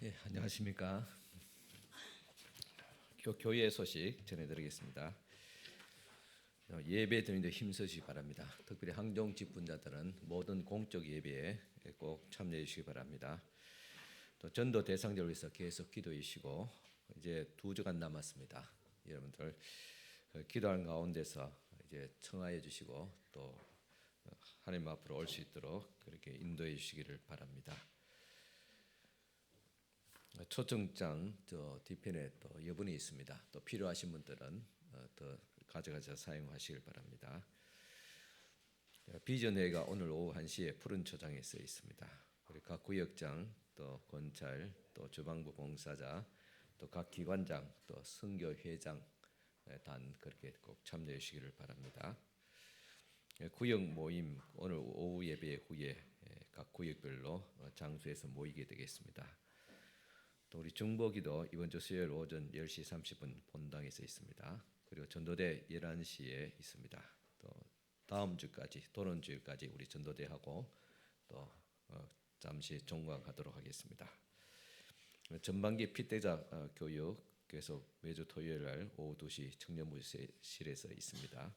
안녕하십니까. 교회 소식 전해드리겠습니다. 예배 드리는데 힘쓰시기 바랍니다. 특별히 항종 직분자들은 모든 공적 예배에 꼭 참여해 주시기 바랍니다. 또 전도 대상자를 위해서 계속 기도해 주시고, 이제 2주간 남았습니다. 여러분들 기도하는 가운데서 이제 청하해 주시고 또 하나님 앞으로 올 수 있도록 그렇게 인도해 주시기를 바랍니다. 초청장 뒤편에 또 여분이 있습니다. 또 필요하신 분들은 더 가져가서 사용하시길 바랍니다. 비전회가 오늘 오후 1시에 푸른 초장에 써 있습니다. 우리 각 구역장, 또 권찰, 또 주방부 봉사자, 또 각 기관장, 또 선교회장 단 그렇게 꼭 참여해 주시기를 바랍니다. 구역 모임 오늘 오후 예배 후에 각 구역별로 장소에서 모이게 되겠습니다. 또 우리 중보기도 이번 주 수요일 오전 10시 30분 본당에서 있습니다. 그리고 전도대 11시에 있습니다. 또 다음 주까지 도론주일까지 우리 전도대하고 또 잠시 종강하도록 하겠습니다. 전반기 피대자 교육 계속 매주 토요일 날 오후 2시 청년부실에서 있습니다.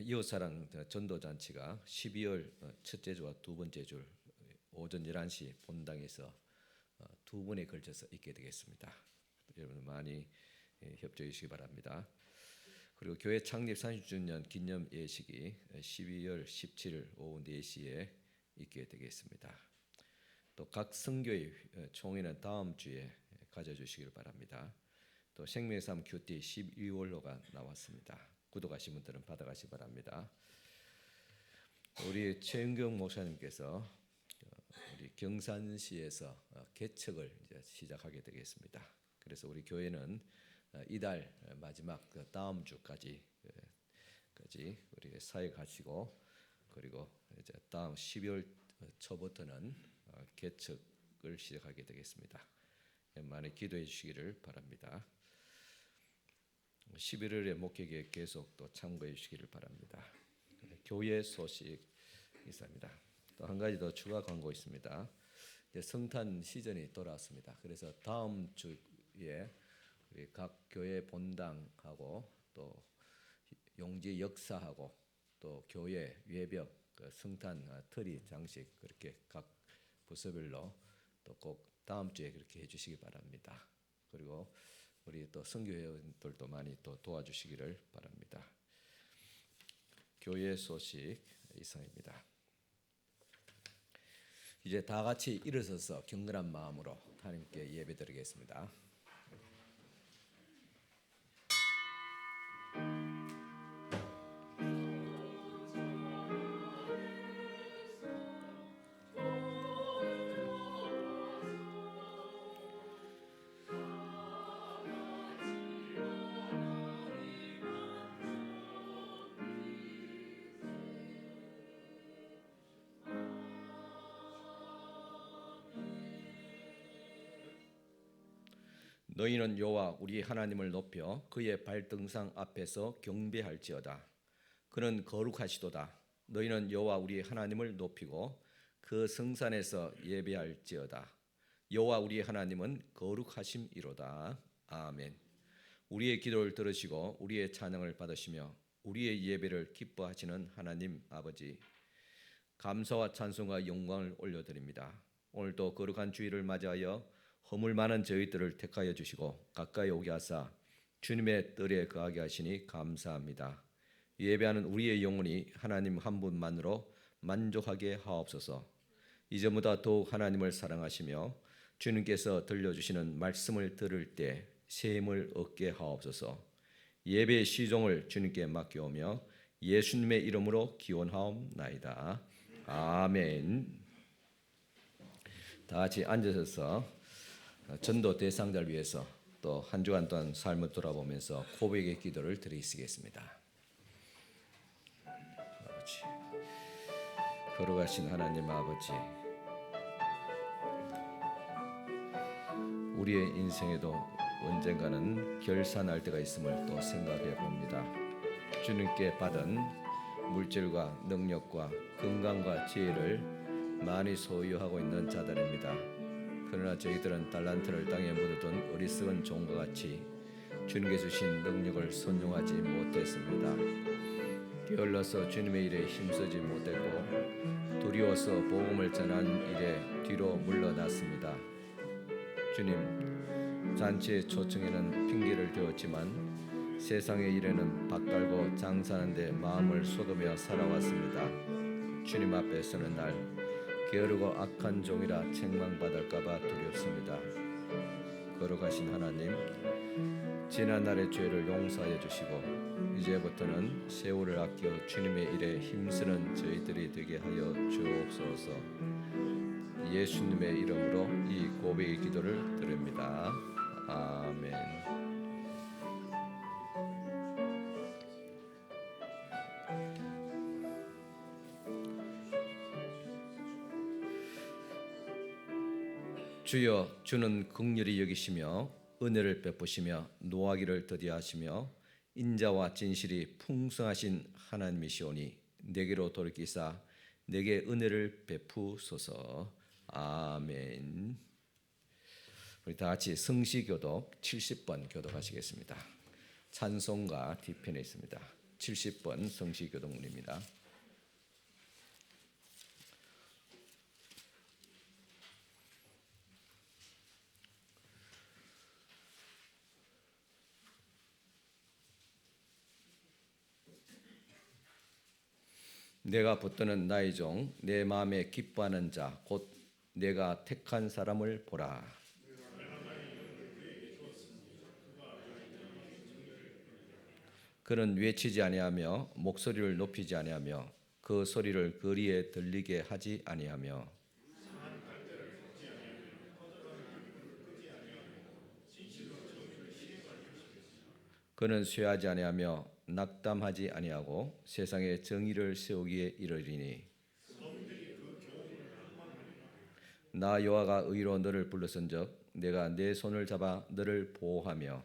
이웃사랑 전도잔치가 12월 첫째 주와 두 번째 주 오전 11시 본당에서 2번에 걸쳐서 있게 되겠습니다. 여러분 많이 협조해 주시기 바랍니다. 그리고 교회 창립 30주년 기념 예식이 12월 17일 오후 4시에 있게 되겠습니다. 또 각 선교회 총회는 다음 주에 가져주시길 바랍니다. 또 생명삶 큐티 12월로가 나왔습니다. 구독하신 분들은 받아가시 바랍니다. 우리 최은경 목사님께서 우리 경산시에서 개척을 이제 시작하게 되겠습니다. 그래서 우리 교회는 이달 마지막 다음 주까지 우리 사역하시고, 그리고 이제 다음 12월 초부터는 개척을 시작하게 되겠습니다. 많이 기도해 주시기를 바랍니다. 11월에 목회에 계속 또 참고해 주시기를 바랍니다. 교회 소식 있습니다. 또 한 가지 더 추가 광고 있습니다. 이제 성탄 시즌이 돌아왔습니다. 그래서 다음 주에 우리 각 교회 본당하고 또 용지 역사하고 또 교회 외벽 성탄 트리 장식 그렇게 각 부서별로 또 꼭 다음 주에 그렇게 해주시기 바랍니다. 그리고 우리 또 선교회원들도 많이 또 도와주시기를 바랍니다. 교회 소식 이상입니다. 이제 다 같이 일어서서 경건한 마음으로 하나님께 예배드리겠습니다. 너희는 여호와 우리 하나님을 높여 그의 발등상 앞에서 경배할지어다. 그는 거룩하시도다. 너희는 여호와 우리 하나님을 높이고 그 성산에서 예배할지어다. 여호와 우리 하나님은 거룩하심이로다. 아멘. 우리의 기도를 들으시고 우리의 찬양을 받으시며 우리의 예배를 기뻐하시는 하나님 아버지, 감사와 찬송과 영광을 올려드립니다. 오늘도 거룩한 주일을 맞이하여 허물 많은 저희들을 택하여 주시고 가까이 오게 하사 주님의 뜰에 거하게 하시니 감사합니다. 예배하는 우리의 영혼이 하나님 한 분만으로 만족하게 하옵소서. 이전보다 더욱 하나님을 사랑하시며 주님께서 들려주시는 말씀을 들을 때 새 힘을 얻게 하옵소서. 예배의 시종을 주님께 맡겨오며 예수님의 이름으로 기원하옵나이다. 아멘. 다 같이 앉으셔서 전도 대상자를 위해서 또 한 주간 동안 삶을 돌아보면서 고백의 기도를 드리시겠습니다. 아버지, 거룩하신 하나님 아버지, 우리의 인생에도 언젠가는 결산할 때가 있음을 또 생각해 봅니다. 주님께 받은 물질과 능력과 건강과 지혜를 많이 소유하고 있는 자들입니다. 그러나 저희들은 달란트를 땅에 묻어둔 어리석은 종과 같이 주님께 주신 능력을 선용하지 못했습니다. 게을러서 주님의 일에 힘쓰지 못했고 두려워서 복음을 전하는 일에 뒤로 물러났습니다. 주님, 잔치의 초청에는 핑계를 대었지만 세상의 일에는 밥 깔고 장사하는 데 마음을 쏟으며 살아왔습니다. 주님 앞에 서는 날 게으르고 악한 종이라 책망받을까 봐 두렵습니다. 거룩하신 하나님, 지난날의 죄를 용서하여 주시고 이제부터는 세월을 아껴 주님의 일에 힘쓰는 저희들이 되게 하여 주옵소서. 예수님의 이름으로 이 고백의 기도를 드립니다. 아멘. 주여, 주는 긍휼히 여기시며 은혜를 베푸시며 노하기를 더디하시며 인자와 진실이 풍성하신 하나님이시오니 내게로 돌이키사 내게 은혜를 베푸소서. 아멘. 우리 다 같이 성시교독 70번 교독하시겠습니다. 찬송가 뒤편에 있습니다. 70번 성시교독문입니다. 내가 붙드는 나의 종, 내 마음에 기뻐하는 자, 곧 내가 택한 사람을 보라. 그는 외치지 아니하며 목소리를 높이지 아니하며 그 소리를 거리에 들리게 하지 아니하며 그는 쇠하지 아니하며 낙담하지 아니하고 세상에 정의를 세우기에 이르리니 나 여호와가 의로 너를 불렀은즉 내가 내 손을 잡아 너를 보호하며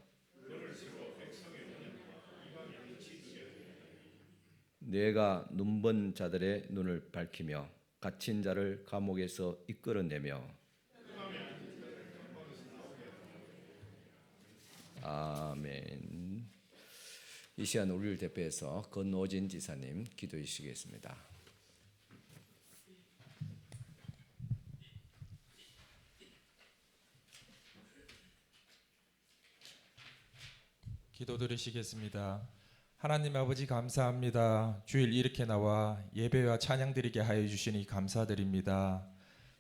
내가 눈먼 자들의 눈을 밝히며 갇힌 자를 감옥에서 이끌어내며 아멘. 이 시간 우리를 대표해서 권오진 지사님 기도해 주시겠습니다. 기도드리시겠습니다. 하나님 아버지 감사합니다. 주일 이렇게 나와 예배와 찬양 드리게 하여 주시니 감사드립니다.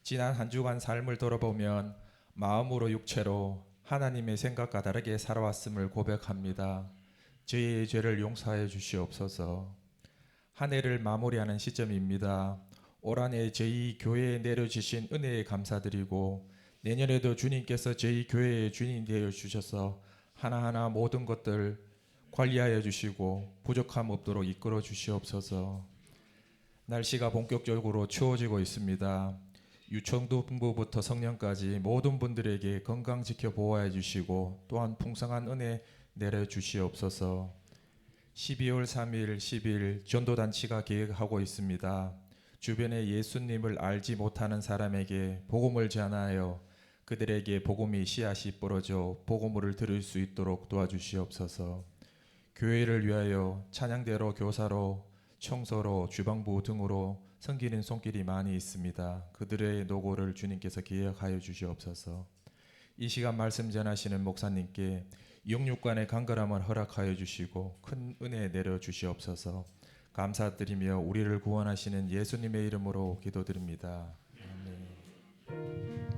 지난 한 주간 삶을 돌아보면 마음으로 육체로 하나님의 생각과 다르게 살아왔음을 고백합니다. 저희의 죄를 용서하여 주시옵소서. 한 해를 마무리하는 시점입니다. 올 한 해 저희 교회에 내려주신 은혜에 감사드리고 내년에도 주님께서 저희 교회의 주인 되어 주셔서 하나하나 모든 것들 관리하여 주시고 부족함 없도록 이끌어 주시옵소서. 날씨가 본격적으로 추워지고 있습니다. 유청도부부터 성년까지 모든 분들에게 건강 지켜 보호해 주시고 또한 풍성한 은혜 내려 주시옵소서. 12월 3일, 10일 전도단체가 계획하고 있습니다. 주변에 예수님을 알지 못하는 사람에게 복음을 전하여 그들에게 복음이 씨앗이 뿌러져 복음을 들을 수 있도록 도와주시옵소서. 교회를 위하여 찬양대로 교사로 청소로 주방부 등으로 섬기는 손길이 많이 있습니다. 그들의 노고를 주님께서 기억하여 주시옵소서. 이 시간 말씀 전하시는 목사님께 영육간의 간결함을 허락하여 주시고 큰 은혜 내려 주시옵소서. 감사드리며 우리를 구원하시는 예수님의 이름으로 기도드립니다. 아멘.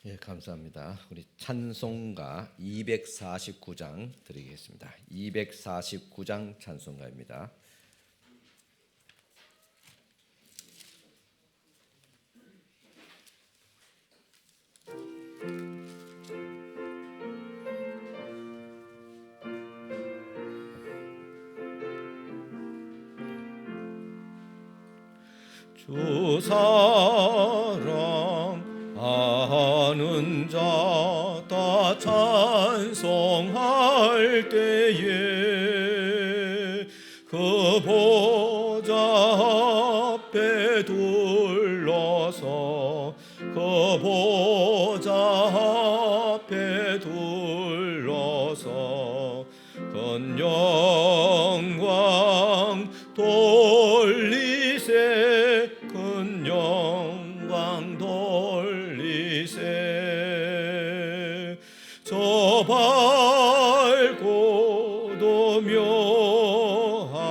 예, 감사합니다. 우리 찬송가 249장 드리겠습니다. 249장 찬송가입니다. 주 사랑하는 자 다 찬송할 때에 그 보좌 앞에 둘러서 그 보좌 앞에 둘러서 큰 영광 돌리세 큰 영광 돌리세 저 밝고도 묘한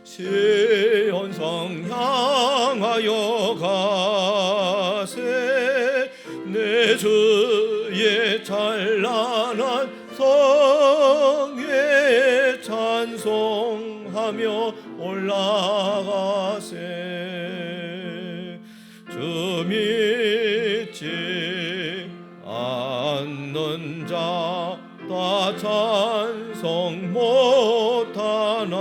시온성 향하여 가세 내 주의 찬란한 성에 찬송하며 올라가세 주 믿지 않는 자 다 찬송 못하나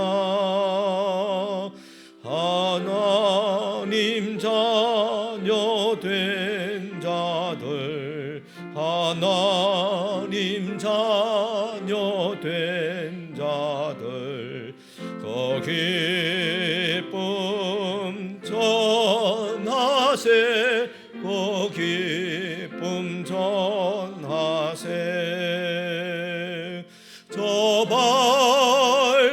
하나님 자녀 된 자들 하나님 자녀 된 자들 그 기쁨 전하세 그 기쁨 전하세 저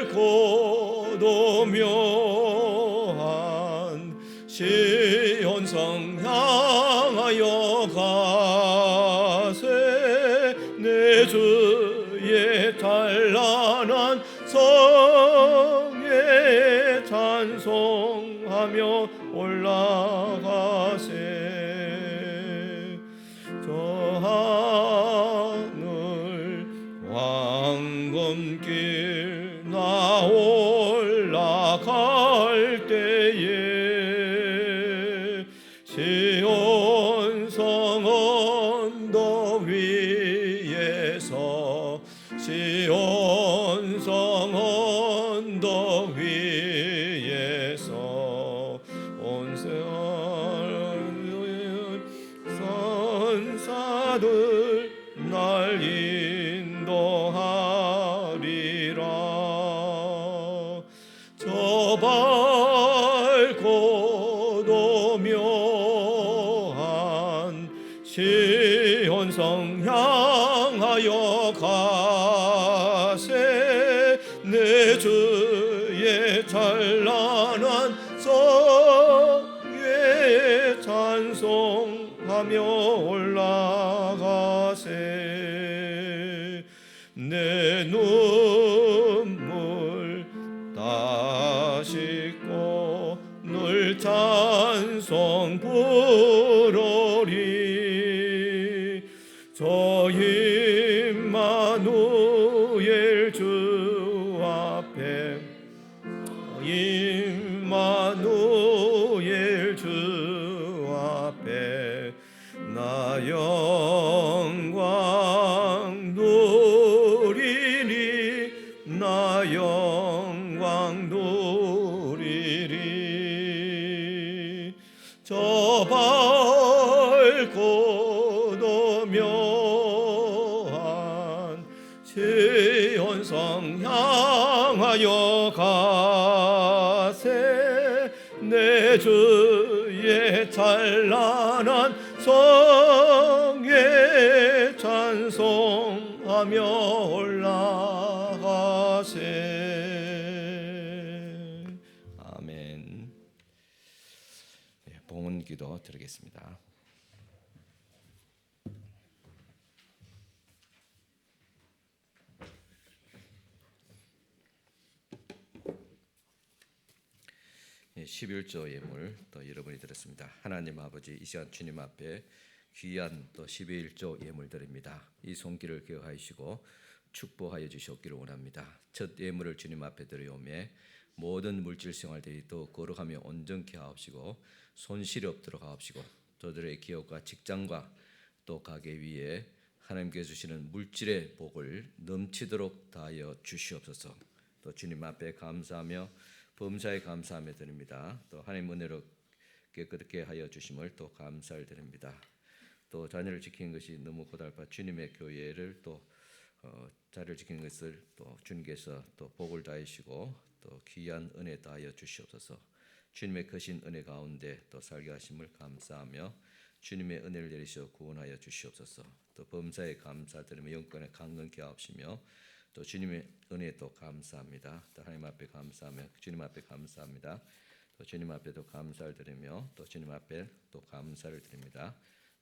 밝고도 묘한 시온성 향하여 가세 내 주의 찬란한 성에 찬송하며 올라가세 저 하늘 왕검길 나 올라갈 때에 시온성 언덕 위에서 시온성 언덕 위에서 선사들 날 인도하리라 저 밝고도 묘한 시온성 향하여 가세 내 주의 찬란한 성에 찬송하며 올라가세 내 눈물 다 씻고 늘 찬송 부르리 저 임마누엘 주 앞에 임마누엘 주 앞에 나 영광 누리리 나 영광 누리리 저 밝고도 묘한 시온성 향하여 가세 내 주의 찬란한 성에 찬송하며 올라가세 아멘. 네, 봉헌 기도 드리겠습니다. 예, 11조 예물 또 여러분이 드렸습니다. 하나님 아버지 이 시간 주님 앞에 귀한 또 11조 예물 드립니다. 이 손길을 기억하시고 축복하여 주시옵기를 원합니다. 첫 예물을 주님 앞에 드려오매 모든 물질 생활들이 또 거룩하며 온전케 하옵시고 손실이 없도록 하옵시고 저들의 기업과 직장과 또 가게 위에 하나님께 주시는 물질의 복을 넘치도록 다하여 주시옵소서. 또 주님 앞에 감사하며 범사에 감사하며 드립니다. 또 하나님 은혜로 깨끗하게 하여 주심을 또 감사를 드립니다. 또 자녀를 지키는 것이 너무 고달파 주님의 교회를 또 자리를 지키는 것을 또 주님께서 또 복을 다하시고 또 귀한 은혜 다하여 주시옵소서. 주님의 크신 은혜 가운데 또 살게 하심을 감사하며 주님의 은혜를 내리시어 구원하여 주시옵소서. 또 범사에 감사드리며 영권에 강건케 하옵시며 또 주님의 은혜에 또 감사합니다. 또 하나님 앞에 감사하며 주님 앞에 감사합니다. 또 주님 앞에도 감사를 드리며 또 주님 앞에 또 감사를 드립니다.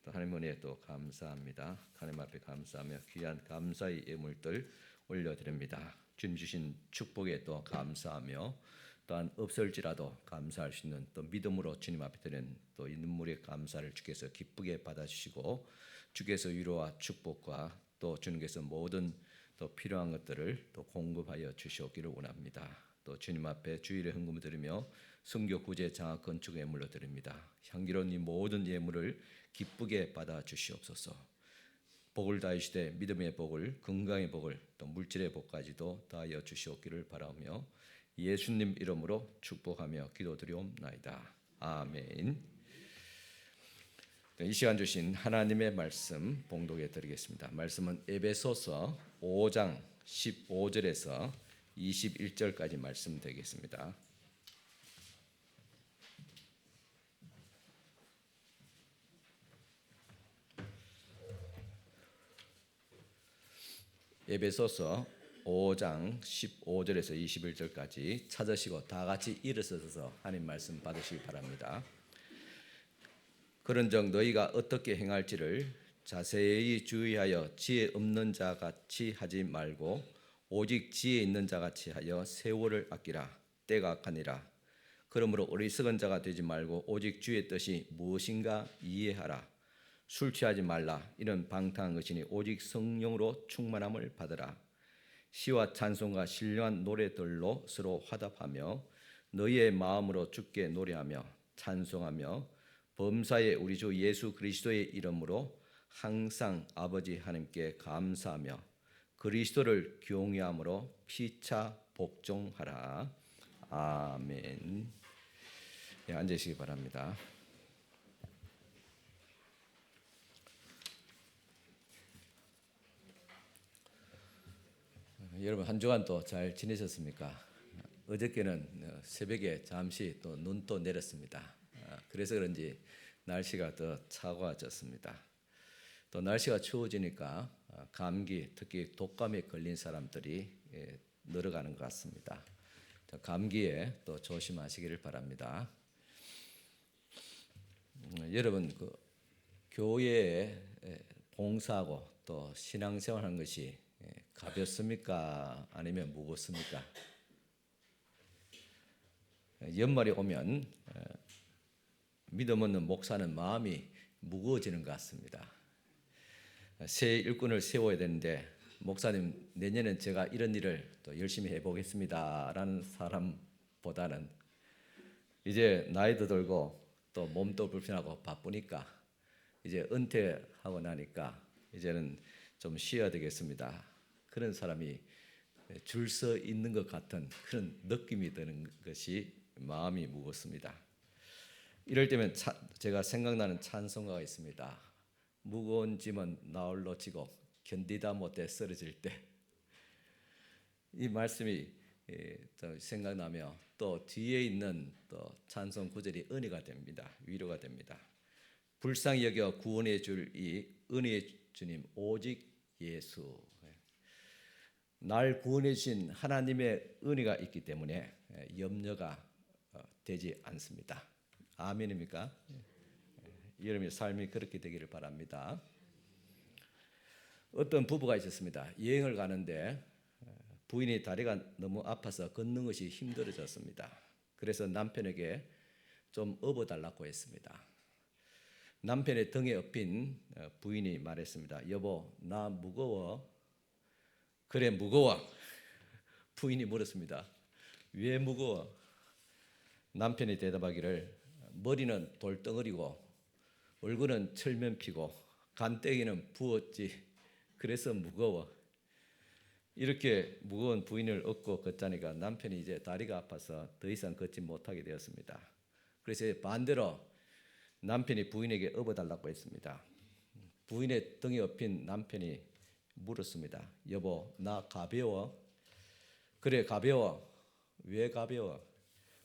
또 하나님 은혜에 또 감사합니다. 하나님 앞에 감사하며 귀한 감사의 예물들 올려드립니다. 주님 주신 축복에 또 감사하며 또한 없을지라도 감사할 수 있는 또 믿음으로 주님 앞에 드리는 또 이 눈물의 감사를 주께서 기쁘게 받아주시고 주께서 위로와 축복과 또 주님께서 모든 또 필요한 것들을 또 공급하여 주시옵기를 원합니다. 또 주님 앞에 주일에 헌금을 드리며 성교 구제 장학 건축 예물로 드립니다. 향기로운 이 모든 예물을 기쁘게 받아 주시옵소서. 복을 다하시되 믿음의 복을, 건강의 복을, 또 물질의 복까지도 다하여 주시옵기를 바라며 예수님 이름으로 축복하며 기도드리옵나이다. 아멘. 이 시간 주신 하나님의 말씀 봉독해 드리겠습니다. 말씀은 에베소서 5장 15절에서 21절까지 말씀 되겠습니다. 에베소서 5장 15절에서 21절까지 찾으시고 다 같이 일어서서 하나님 말씀 받으시기 바랍니다. 그런즉 너희가 어떻게 행할지를 자세히 주의하여 지혜 없는 자 같이 하지 말고 오직 지혜 있는 자 같이 하여 세월을 아끼라. 때가 악하니라. 그러므로 어리석은 자가 되지 말고 오직 주의 뜻이 무엇인가 이해하라. 술 취하지 말라. 이런 방탕한 것이니 오직 성령으로 충만함을 받으라. 시와 찬송과 신령한 노래들로 서로 화답하며 너희의 마음으로 주께 노래하며 찬송하며 범사에 우리 주 예수 그리스도의 이름으로 항상 아버지 하나님께 감사하며 그리스도를 경외함으로 피차 복종하라. 아멘. 네, 앉으시기 바랍니다. 여러분 한 주간 또 잘 지내셨습니까? 어저께는 새벽에 잠시 또 눈도 내렸습니다. 그래서 그런지 날씨가 더 차가워졌습니다. 또 날씨가 추워지니까 감기, 특히 독감에 걸린 사람들이 늘어가는 것 같습니다. 감기에 또 조심하시기를 바랍니다. 여러분 그 교회에 봉사하고 또 신앙생활하는 것이 가볍습니까? 아니면 무겁습니까? 연말이 오면 믿음 없는 목사는 마음이 무거워지는 것 같습니다. 새 일꾼을 세워야 되는데 목사님 내년엔 제가 이런 일을 또 열심히 해보겠습니다라는 사람보다는 이제 나이도 들고 또 몸도 불편하고 바쁘니까 이제 은퇴하고 나니까 이제는 좀 쉬어야 되겠습니다. 그런 사람이 줄 서 있는 것 같은 그런 느낌이 드는 것이 마음이 무겁습니다. 이럴 때면 제가 생각나는 찬송가가 있습니다. 무거운 짐은 나홀로 지고 견디다 못해 쓰러질 때. 이 말씀이 생각나며 또 뒤에 있는 또 찬송 구절이 은혜가 됩니다. 위로가 됩니다. 불쌍히 여겨 구원해 줄 이 은혜의 주님 오직 예수. 날 구원해 주신 하나님의 은혜가 있기 때문에 염려가 되지 않습니다. 아멘입니까? 여러분의 삶이 그렇게 되기를 바랍니다. 어떤 부부가 있었습니다. 여행을 가는데 부인이 다리가 너무 아파서 걷는 것이 힘들어졌습니다. 그래서 남편에게 좀 업어달라고 했습니다. 남편의 등에 업힌 부인이 말했습니다. 여보, 나 무거워. 그래, 무거워. 부인이 물었습니다. 왜 무거워? 남편이 대답하기를 머리는 돌덩어리고 얼굴은 철면피고 간땡이는 부었지. 그래서 무거워. 이렇게 무거운 부인을 업고 걷자니까 남편이 이제 다리가 아파서 더 이상 걷지 못하게 되었습니다. 그래서 반대로 남편이 부인에게 업어달라고 했습니다. 부인의 등에 업힌 남편이 물었습니다. 여보, 나 가벼워? 그래, 가벼워. 왜 가벼워?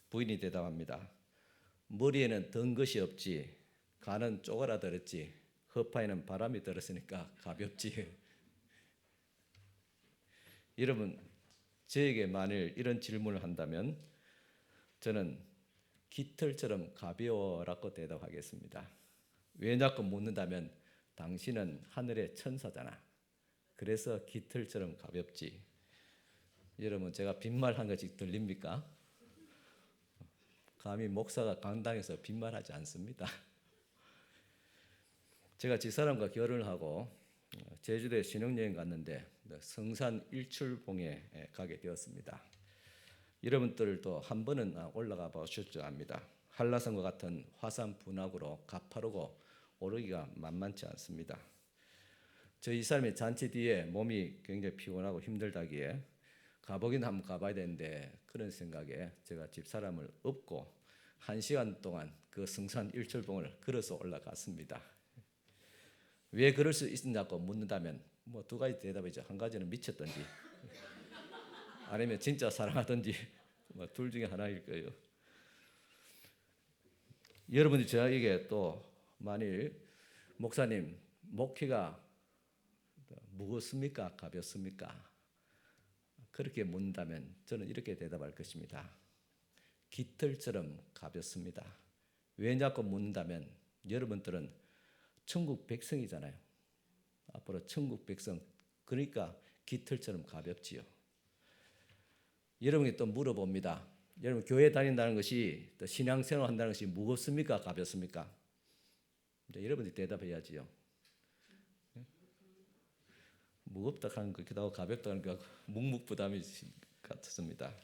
부인이 대답합니다. 머리에는 든 것이 없지. 간은 쪼그라들었지. 허파에는 바람이 들었으니까 가볍지. 여러분, 저에게 만일 이런 질문을 한다면 저는 깃털처럼 가벼워라고 대답하겠습니다. 왜 자꾸 묻는다면 당신은 하늘의 천사잖아. 그래서 깃털처럼 가볍지. 여러분, 제가 빈말한 것이 들립니까? 감히 목사가 강당에서 빈말하지 않습니다. 제가 집사람과 결혼을 하고 제주도에 신혼여행 갔는데 성산 일출봉에 가게 되었습니다. 여러분들도 한 번은 올라가 보셨줄 압니다. 한라산과 같은 화산 분화구로 가파르고 오르기가 만만치 않습니다. 저희 사람이 잔치 뒤에 몸이 굉장히 피곤하고 힘들다기에 가보긴 한번 가봐야 되는데 그런 생각에 제가 집사람을 업고 1시간 동안 그 성산 일출봉을 걸어서 올라갔습니다. 왜 그럴 수 있느냐고 묻는다면 뭐 두 가지 대답이죠. 한 가지는 미쳤던지 아니면 진짜 사랑하던지 뭐 둘 중에 하나일 거예요. 여러분이 저에게 또 만일 목사님 목회가 무겁습니까? 가볍습니까? 그렇게 묻는다면 저는 이렇게 대답할 것입니다. 깃털처럼 가볍습니다. 왜 자꾸 묻는다면 여러분들은 천국 백성이잖아요. 앞으로 천국 백성, 그러니까 깃털처럼 가볍지요. 여러분이 또 물어봅니다. 여러분 교회 다닌다는 것이 또 신앙생활 한다는 것이 무겁습니까? 가볍습니까? 이제 여러분이 대답해야지요. 무겁다 하는 것 같기도 하고 가볍다 하는 것 같고 묵묵부담이 같습니다.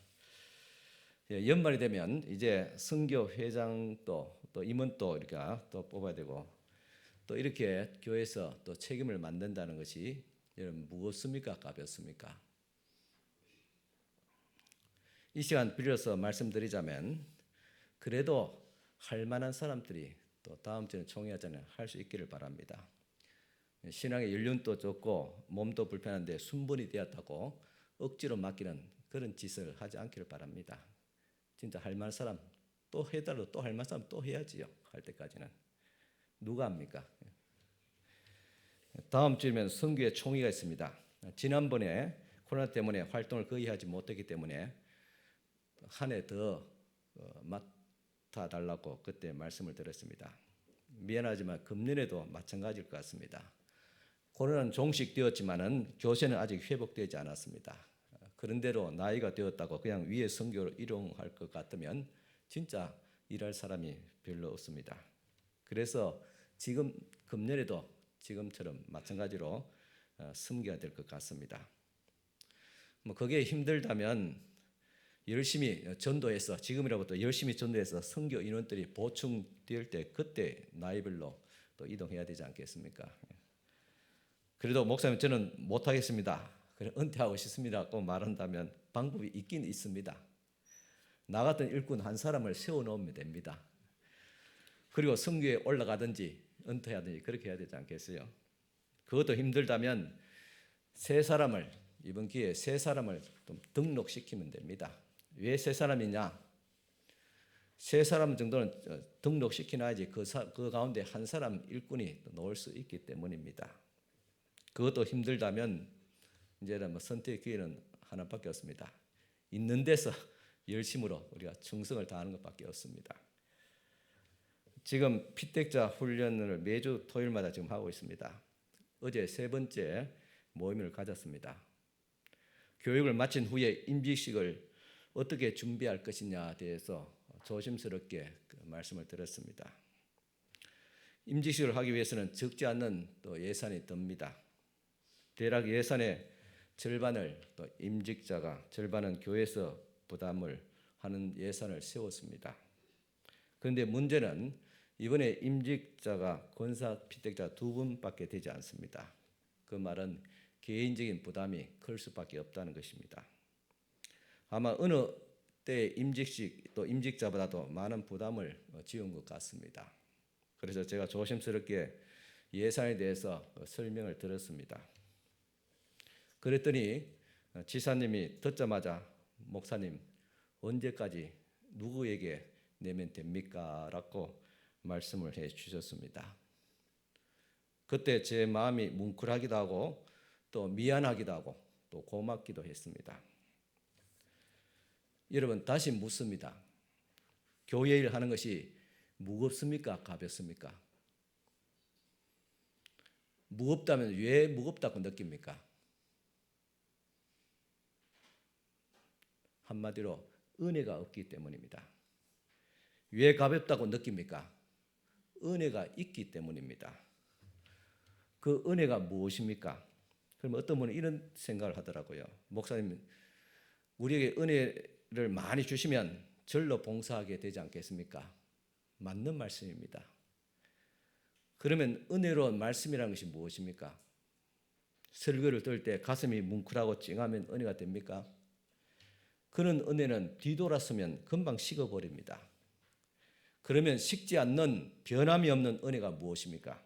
연말이 되면 이제 선교 회장도 또 임원도 이렇게 또 뽑아야 되고 또 이렇게 교회에서 또 책임을 만든다는 것이 여러분 무겁습니까? 가볍습니까? 이 시간 빌려서 말씀드리자면 그래도 할 만한 사람들이 또 다음 주에 총회하자는 할 수 있기를 바랍니다. 신앙의 연륜도 적고 몸도 불편한데 순번이 되었다고 억지로 맡기는 그런 짓을 하지 않기를 바랍니다. 진짜 할 만한 사람 또 해달라고 또 할 만한 사람 또 해야지요. 할 때까지는. 누가 합니까? 다음 주면 선교의 총회가 있습니다. 지난번에 코로나 때문에 활동을 거의 하지 못했기 때문에 한 해 더 맡아달라고 그때 말씀을 드렸습니다. 미안하지만 금년에도 마찬가지일 것 같습니다. 코로나는 종식되었지만은 교세는 아직 회복되지 않았습니다. 그런대로 나이가 되었다고 그냥 위에 선교를 일용할 것 같으면 진짜 일할 사람이 별로 없습니다. 그래서 지금 금년에도 지금처럼 마찬가지로 섬겨야 될 것 같습니다. 뭐 그게 힘들다면 열심히 전도해서 지금이라부터 열심히 전도해서 선교 인원들이 보충될 때 그때 나이별로 또 이동해야 되지 않겠습니까? 그래도 목사님 저는 못하겠습니다. 그래 은퇴하고 싶습니다고 말한다면 방법이 있긴 있습니다. 나 같은 일꾼 한 사람을 세워놓으면 됩니다. 그리고 선교에 올라가든지 은퇴하든지 그렇게 해야 되지 않겠어요? 그것도 힘들다면 세 사람을 이번 기회에 세 사람을 좀 등록시키면 됩니다. 왜 세 사람이냐? 세 사람 정도는 등록시켜놔야지 그 가운데 한 사람 일꾼이 나올 수 있기 때문입니다. 그것도 힘들다면 이제는 선택 기회는 하나밖에 없습니다. 있는 데서 열심으로 우리가 충성을 다하는 것밖에 없습니다. 지금 피택자 훈련을 매주 토요일마다 지금 하고 있습니다. 어제 세 번째 모임을 가졌습니다. 교육을 마친 후에 임직식을 어떻게 준비할 것이냐에 대해서 조심스럽게 말씀을 드렸습니다. 임직식을 하기 위해서는 적지 않는 또 예산이 듭니다. 대략 예산의 절반을 또 임직자가, 절반은 교회에서 부담을 하는 예산을 세웠습니다. 그런데 문제는 이번에 임직자가 권사 피택자 2분밖에 되지 않습니다. 그 말은 개인적인 부담이 클 수밖에 없다는 것입니다. 아마 어느 때 임직식 또 임직자보다도 많은 부담을 지은 것 같습니다. 그래서 제가 조심스럽게 예산에 대해서 설명을 들었습니다. 그랬더니 지사님이 듣자마자 목사님 언제까지 누구에게 내면 됩니까? 라고 말씀을 해 주셨습니다. 그때 제 마음이 뭉클하기도 하고 또 미안하기도 하고 또 고맙기도 했습니다. 여러분 다시 묻습니다. 교회 일 하는 것이 무겁습니까? 가볍습니까? 무겁다면 왜 무겁다고 느낍니까? 한마디로 은혜가 없기 때문입니다. 왜 가볍다고 느낍니까? 은혜가 있기 때문입니다. 그 은혜가 무엇입니까? 그럼 어떤 분은 이런 생각을 하더라고요. 목사님, 우리에게 은혜를 많이 주시면 절로 봉사하게 되지 않겠습니까? 맞는 말씀입니다. 그러면 은혜로운 말씀이라는 것이 무엇입니까? 설교를 들을 때 가슴이 뭉클하고 찡하면 은혜가 됩니까? 그런 은혜는 뒤돌았으면 금방 식어버립니다. 그러면 식지 않는 변함이 없는 은혜가 무엇입니까?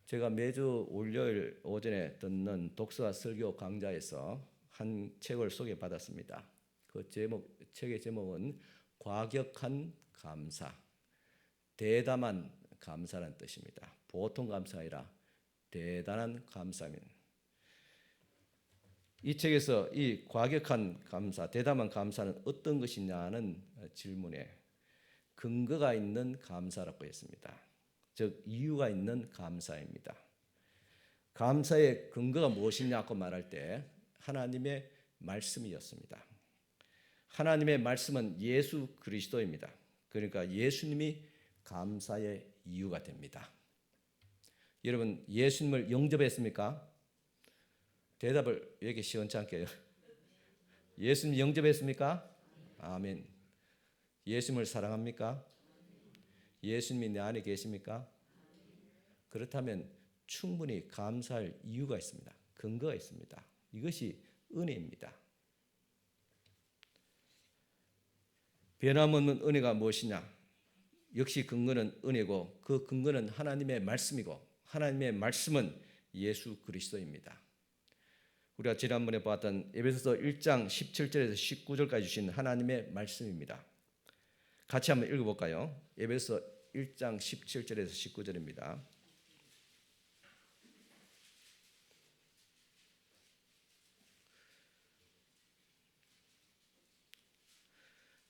제가 매주 월요일 오전에 듣는 독서와 설교 강좌에서 한 책을 소개받았습니다. 그 책의 제목은 과격한 감사, 대담한 감사라는 뜻입니다. 보통 감사가 아니라 대단한 감사입니다. 이 책에서 이 과격한 감사, 대담한 감사는 어떤 것이냐는 질문에 근거가 있는 감사라고 했습니다. 즉 이유가 있는 감사입니다. 감사의 근거가 무엇이냐고 말할 때 하나님의 말씀이었습니다. 하나님의 말씀은 예수 그리스도입니다. 그러니까 예수님이 감사의 이유가 됩니다. 여러분 예수님을 영접했습니까? 대답을 왜 이렇게 시원찮게 해요? 예수님 영접했습니까? 아멘. 예수님을 사랑합니까? 예수님이 내 안에 계십니까? 그렇다면 충분히 감사할 이유가 있습니다. 근거가 있습니다. 이것이 은혜입니다. 변함없는 은혜가 무엇이냐? 역시 근거는 은혜고 그 근거는 하나님의 말씀이고 하나님의 말씀은 예수 그리스도입니다. 우리가 지난번에 봤던 에베소서 1장 17절에서 19절까지 주신 하나님의 말씀입니다. 같이 한번 읽어볼까요? 에베소서 1장 17절에서 19절입니다.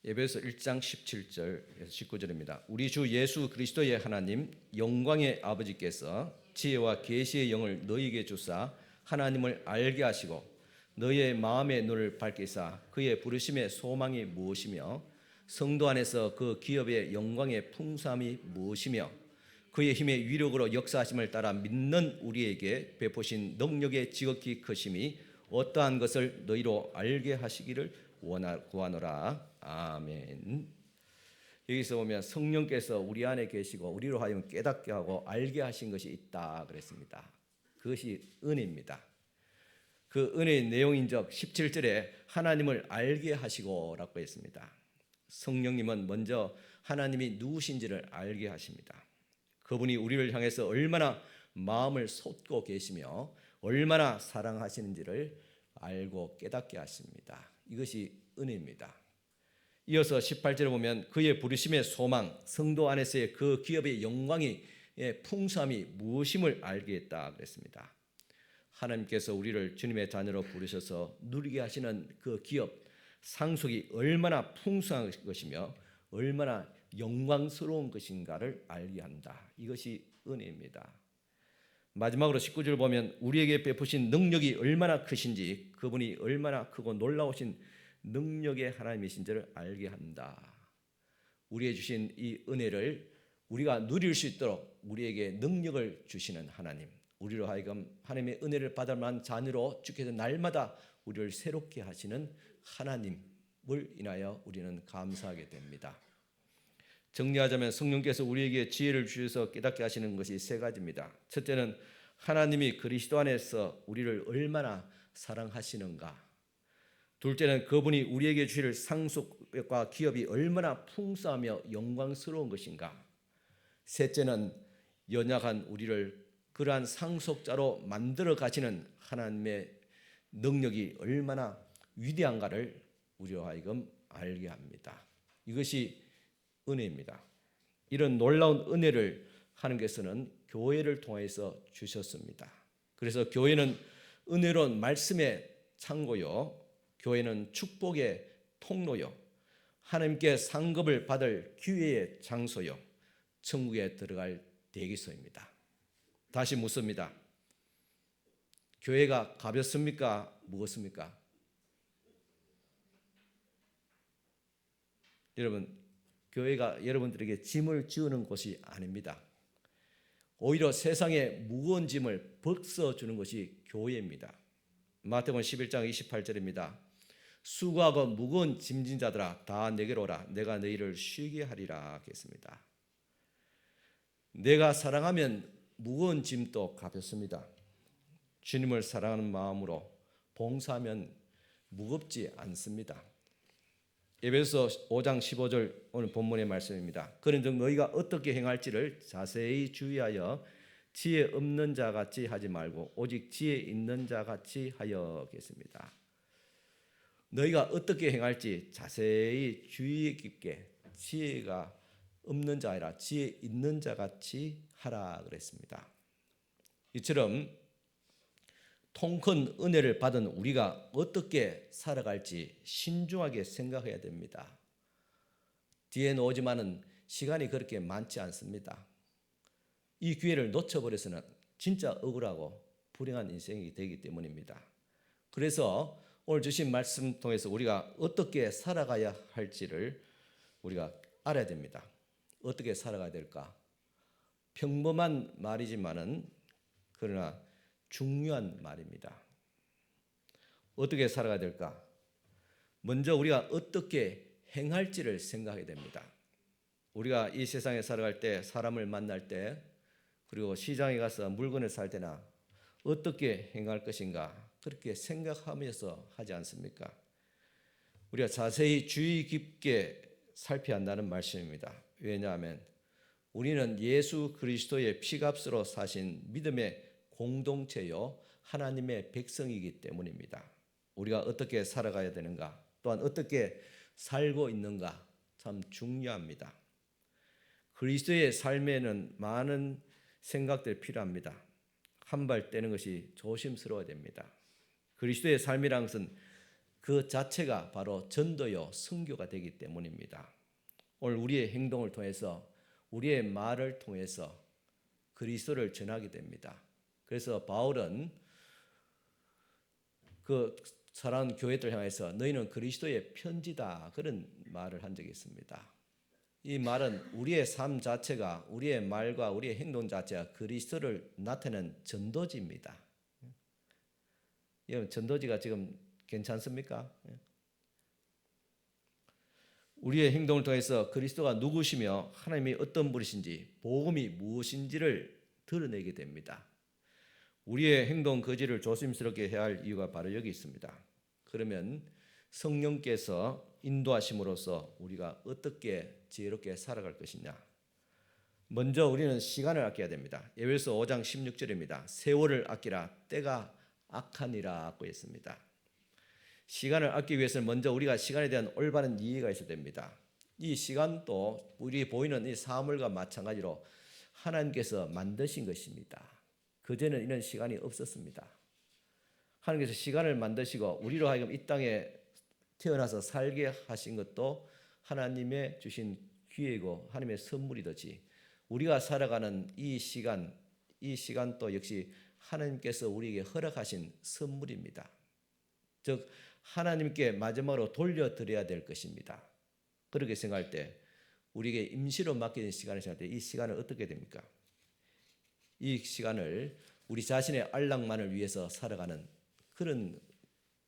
에베소서 1장 17절에서 19절입니다. 우리 주 예수 그리스도의 하나님 영광의 아버지께서 지혜와 계시의 영을 너희에게 주사 하나님을 알게 하시고 너희의 마음의 눈을 밝히사 그의 부르심의 소망이 무엇이며 성도 안에서 그 기업의 영광의 풍성함이 무엇이며 그의 힘의 위력으로 역사하심을 따라 믿는 우리에게 베푸신 능력의 지극히 크심이 어떠한 것을 너희로 알게 하시기를 구하노라. 아멘. 여기서 보면 성령께서 우리 안에 계시고 우리로 하여금 깨닫게 하고 알게 하신 것이 있다 그랬습니다. 그것이 은혜입니다. 그 은혜의 내용인적 17절에 하나님을 알게 하시고 라고 했습니다. 성령님은 먼저 하나님이 누구신지를 알게 하십니다. 그분이 우리를 향해서 얼마나 마음을 쏟고 계시며 얼마나 사랑하시는지를 알고 깨닫게 하십니다. 이것이 은혜입니다. 이어서 18절에 보면 그의 부르심의 소망, 성도 안에서의 그 기업의 영광이 풍성함이 무엇임을 알게 했다 그랬습니다. 하나님께서 우리를 주님의 자녀로 부르셔서 누리게 하시는 그 기업, 상속이 얼마나 풍성한 것이며 얼마나 영광스러운 것인가를 알게 한다. 이것이 은혜입니다. 마지막으로 19절 보면 우리에게 베푸신 능력이 얼마나 크신지 그분이 얼마나 크고 놀라우신 능력의 하나님이신지를 알게 한다. 우리에게 주신 이 은혜를 우리가 누릴 수 있도록 우리에게 능력을 주시는 하나님, 우리로 하여금 하나님의 은혜를 받을 만한 자녀로 주께서 날마다 우리를 새롭게 하시는 하나님을 인하여 우리는 감사하게 됩니다. 정리하자면 성령께서 우리에게 지혜를 주셔서 깨닫게 하시는 것이 세 가지입니다. 첫째는 하나님이 그리스도 안에서 우리를 얼마나 사랑하시는가. 둘째는 그분이 우리에게 주실 상속과 기업이 얼마나 풍성하며 영광스러운 것인가. 셋째는 연약한 우리를 그러한 상속자로 만들어 가시는 하나님의 능력이 얼마나 위대한가를 우리로 하여금 알게 합니다. 이것이 은혜입니다. 이런 놀라운 은혜를 하나님께서는 교회를 통해서 주셨습니다. 그래서 교회는 은혜로운 말씀의 창고요, 교회는 축복의 통로요, 하나님께 상급을 받을 기회의 장소요, 천국에 들어갈 대기소입니다. 다시 묻습니다. 교회가 가볍습니까? 무겁습니까? 여러분, 교회가 여러분들에게 짐을 지우는 곳이 아닙니다. 오히려 세상에 무거운 짐을 벗어주는 것이 교회입니다. 마태복음 11장 28절입니다. 수고하고 무거운 짐진 자들아 다 내게로 오라. 내가 너희를 쉬게 하리라 하겠습니다. 내가 사랑하면 무거운 짐도 가볍습니다. 주님을 사랑하는 마음으로 봉사하면 무겁지 않습니다. 에베소 5장 15절 오늘 본문의 말씀입니다. 그런즉 너희가 어떻게 행할지를 자세히 주의하여 지혜 없는 자 같이 하지 말고 오직 지혜 있는 자 같이 하여겠습니다. 너희가 어떻게 행할지 자세히 주의 깊게 지혜가 없는 자 아니라 지혜 있는 자 같이 하라 그랬습니다. 이처럼 통 큰 은혜를 받은 우리가 어떻게 살아갈지 신중하게 생각해야 됩니다. 뒤에 오지만은 시간이 그렇게 많지 않습니다. 이 기회를 놓쳐버려서는 진짜 억울하고 불행한 인생이 되기 때문입니다. 그래서 오늘 주신 말씀 통해서 우리가 어떻게 살아가야 할지를 우리가 알아야 됩니다. 어떻게 살아가야 될까? 평범한 말이지만은 그러나 중요한 말입니다. 어떻게 살아가야 될까? 먼저 우리가 어떻게 행할지를 생각해야 됩니다. 우리가 이 세상에 살아갈 때, 사람을 만날 때, 그리고 시장에 가서 물건을 살 때나 어떻게 행할 것인가 그렇게 생각하면서 하지 않습니까? 우리가 자세히 주의 깊게 살펴야 한다는 말씀입니다. 왜냐하면 우리는 예수 그리스도의 피값으로 사신 믿음의 공동체요 하나님의 백성이기 때문입니다. 우리가 어떻게 살아가야 되는가, 또한 어떻게 살고 있는가 참 중요합니다. 그리스도의 삶에는 많은 생각들이 필요합니다. 한 발 떼는 것이 조심스러워야 됩니다. 그리스도의 삶이란 것은 그 자체가 바로 전도요 선교가 되기 때문입니다. 오늘 우리의 행동을 통해서, 우리의 말을 통해서 그리스도를 전하게 됩니다. 그래서 바울은 그 사랑하는 교회들 향해서 너희는 그리스도의 편지다 그런 말을 한 적이 있습니다. 이 말은 우리의 삶 자체가, 우리의 말과 우리의 행동 자체가 그리스도를 나타내는 전도지입니다. 여러분, 전도지가 지금 괜찮습니까? 우리의 행동을 통해서 그리스도가 누구시며 하나님이 어떤 분이신지, 복음이 무엇인지를 드러내게 됩니다. 우리의 행동 거지를 조심스럽게 해야 할 이유가 바로 여기 있습니다. 그러면 성령께서 인도하심으로써 우리가 어떻게 지혜롭게 살아갈 것이냐. 먼저 우리는 시간을 아껴야 됩니다. 에베소 5장 16절입니다. 세월을 아끼라 때가 악하니라 하고 있습니다. 시간을 아끼기 위해서는 먼저 우리가 시간에 대한 올바른 이해가 있어야 됩니다. 이 시간도 우리 보이는 이 사물과 마찬가지로 하나님께서 만드신 것입니다. 그전에는 이런 시간이 없었습니다. 하나님께서 시간을 만드시고 우리로 하여금 이 땅에 태어나서 살게 하신 것도 하나님의 주신 기회이고 하나님의 선물이듯이 우리가 살아가는 이 시간도 역시 하나님께서 우리에게 허락하신 선물입니다. 즉 하나님께 마지막으로 돌려드려야 될 것입니다. 그렇게 생각할 때 우리에게 임시로 맡겨진 시간을 생각할 때 이 시간을 어떻게 됩니까? 이 시간을 우리 자신의 안락만을 위해서 살아가는 그런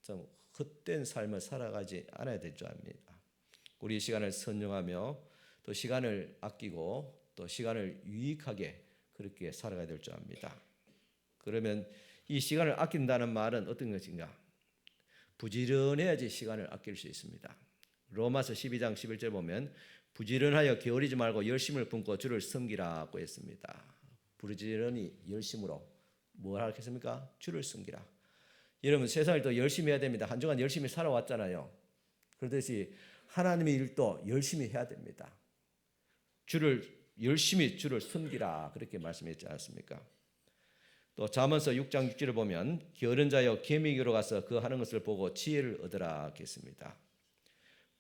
좀 헛된 삶을 살아가지 않아야 될 줄 압니다. 우리 시간을 선용하며 또 시간을 아끼고 또 시간을 유익하게 그렇게 살아가야 될 줄 압니다. 그러면 이 시간을 아낀다는 말은 어떤 것인가? 부지런해야지 시간을 아낄 수 있습니다. 로마서 12장 11절 보면 부지런하여 게으르지 말고 열심을 품고 주를 섬기라고 했습니다. 부지런히 열심으로 뭘 하겠습니까? 주를 섬기라. 여러분 세상을 더 열심히 해야 됩니다. 한 주간 열심히 살아왔잖아요. 그렇듯이 하나님의 일도 열심히 해야 됩니다. 열심히 주를 섬기라 그렇게 말씀했지 않습니까? 또 잠언서 6장 6절을 보면 게으른 자여 계미기로 가서 그 하는 것을 보고 지혜를 얻으라 했습니다.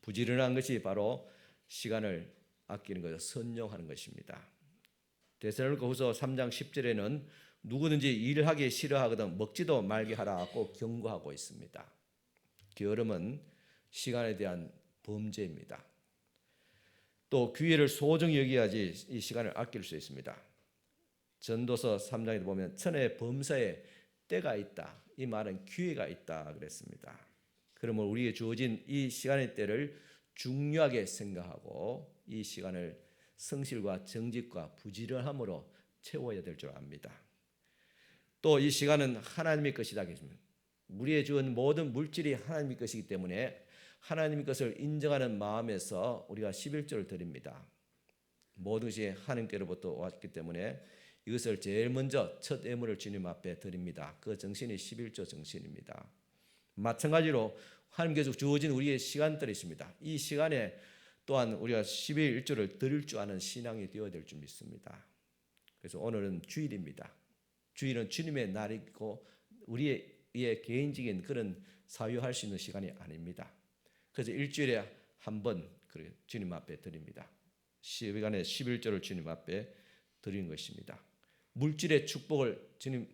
부지런한 것이 바로 시간을 아끼는 것을 선용하는 것입니다. 데살로니가후서 3장 10절에는 누구든지 일하기 싫어하거든 먹지도 말게 하라고 경고하고 있습니다. 게으름은 시간에 대한 범죄입니다. 또 기회를 소중히 여겨야지 이 시간을 아낄 수 있습니다. 전도서 3장에 보면 천의 범사에 때가 있다. 이 말은 기회가 있다 그랬습니다. 그러면 우리에게 주어진 이 시간의 때를 중요하게 생각하고 이 시간을 성실과 정직과 부지런함으로 채워야 될 줄 압니다. 또 이 시간은 하나님의 것이다. 우리의 주은 모든 물질이 하나님의 것이기 때문에 하나님의 것을 인정하는 마음에서 우리가 11조를 드립니다. 모든 것이 하나님께로부터 왔기 때문에 이것을 제일 먼저 첫 예물을 주님 앞에 드립니다. 그 정신이 11조 정신입니다. 마찬가지로 하나님께서 주어진 우리의 시간들이 있습니다. 이 시간에 또한 우리가 11조를 드릴 줄 아는 신앙이 되어야 될 줄 믿습니다. 그래서 오늘은 주일입니다. 주일은 주님의 날이고 우리의 개인적인 그런 사유할 수 있는 시간이 아닙니다. 그래서 일주일에 한 번 주님 앞에 드립니다. 시간에 11조를 주님 앞에 드리는 것입니다. 물질의 축복을 주님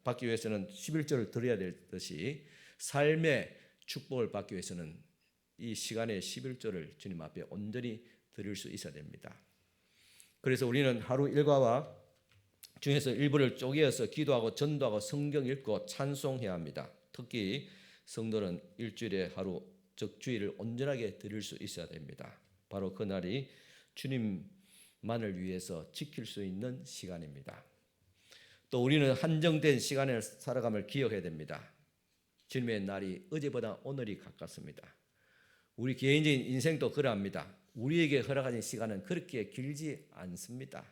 받기 위해서는 11조를 드려야 될 듯이 삶의 축복을 받기 위해서는 이 시간에 11조를 주님 앞에 온전히 드릴 수 있어야 됩니다. 그래서 우리는 하루 일과와 중에서 일부를 쪼개어서 기도하고 전도하고 성경 읽고 찬송해야 합니다. 특히 성도는 일주일에 하루 즉 주일을 온전하게 드릴 수 있어야 됩니다. 바로 그날이 주님만을 위해서 지킬 수 있는 시간입니다. 또 우리는 한정된 시간을 살아감을 기억해야 됩니다. 주님의 날이 어제보다 오늘이 가깝습니다. 우리 개인적인 인생도 그러합니다. 우리에게 허락하신 시간은 그렇게 길지 않습니다.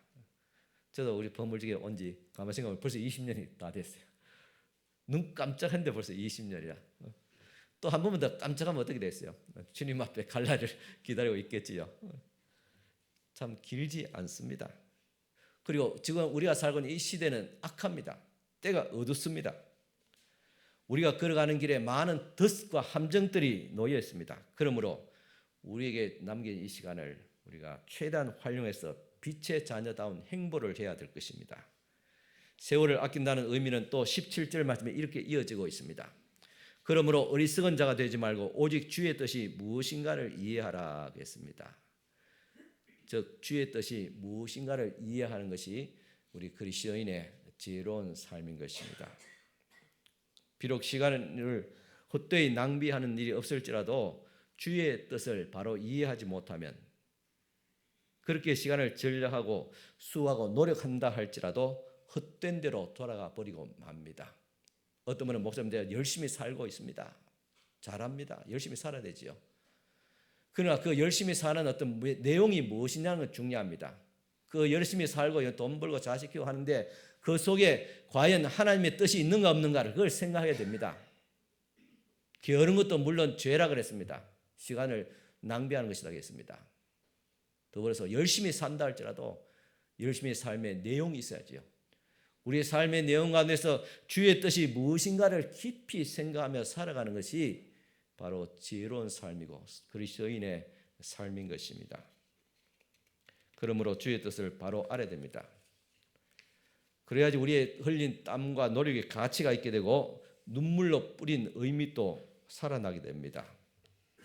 저도 우리 버물지게 온 지 가만 생각하면 벌써 20년이 다 됐어요. 눈 깜짝했는데 벌써 20년이라. 또 한 번만 더 깜짝하면 어떻게 됐어요? 주님 앞에 갈 날을 기다리고 있겠지요. 참 길지 않습니다. 그리고 지금 우리가 살고 있는 이 시대는 악합니다. 때가 어둡습니다. 우리가 걸어가는 길에 많은 덫과 함정들이 놓여 있습니다. 그러므로 우리에게 남긴 이 시간을 우리가 최대한 활용해서 빛의 자녀다운 행보를 해야 될 것입니다. 세월을 아낀다는 의미는 또 17절 말씀에 이렇게 이어지고 있습니다. 그러므로 어리석은 자가 되지 말고 오직 주의 뜻이 무엇인가를 이해하라 했습니다. 즉 주의 뜻이 무엇인가를 이해하는 것이 우리 그리스도인의 지혜로운 삶인 것입니다. 비록 시간을 헛되이 낭비하는 일이 없을지라도 주의 뜻을 바로 이해하지 못하면 그렇게 시간을 전략하고 수하고 노력한다 할지라도 헛된 대로 돌아가 버리고 맙니다. 어떤 분은 목사님들 열심히 살고 있습니다. 잘합니다. 열심히 살아야 되지요. 그러나 그 열심히 사는 어떤 내용이 무엇이냐는 건 중요합니다. 그 열심히 살고 돈 벌고 자식 키우고 하는데 그 속에 과연 하나님의 뜻이 있는가 없는가를 그걸 생각해야 됩니다. 게으른 것도 물론 죄라 그랬습니다. 시간을 낭비하는 것이라고 했습니다. 더불어서 열심히 산다 할지라도 열심히 삶의 내용이 있어야지요. 우리의 삶의 내용 가운데서 주의 뜻이 무엇인가를 깊이 생각하며 살아가는 것이 바로 지혜로운 삶이고 그리스도인의 삶인 것입니다. 그러므로 주의 뜻을 바로 알아야 됩니다. 그래야지 우리의 흘린 땀과 노력의 가치가 있게 되고 눈물로 뿌린 의미도 살아나게 됩니다.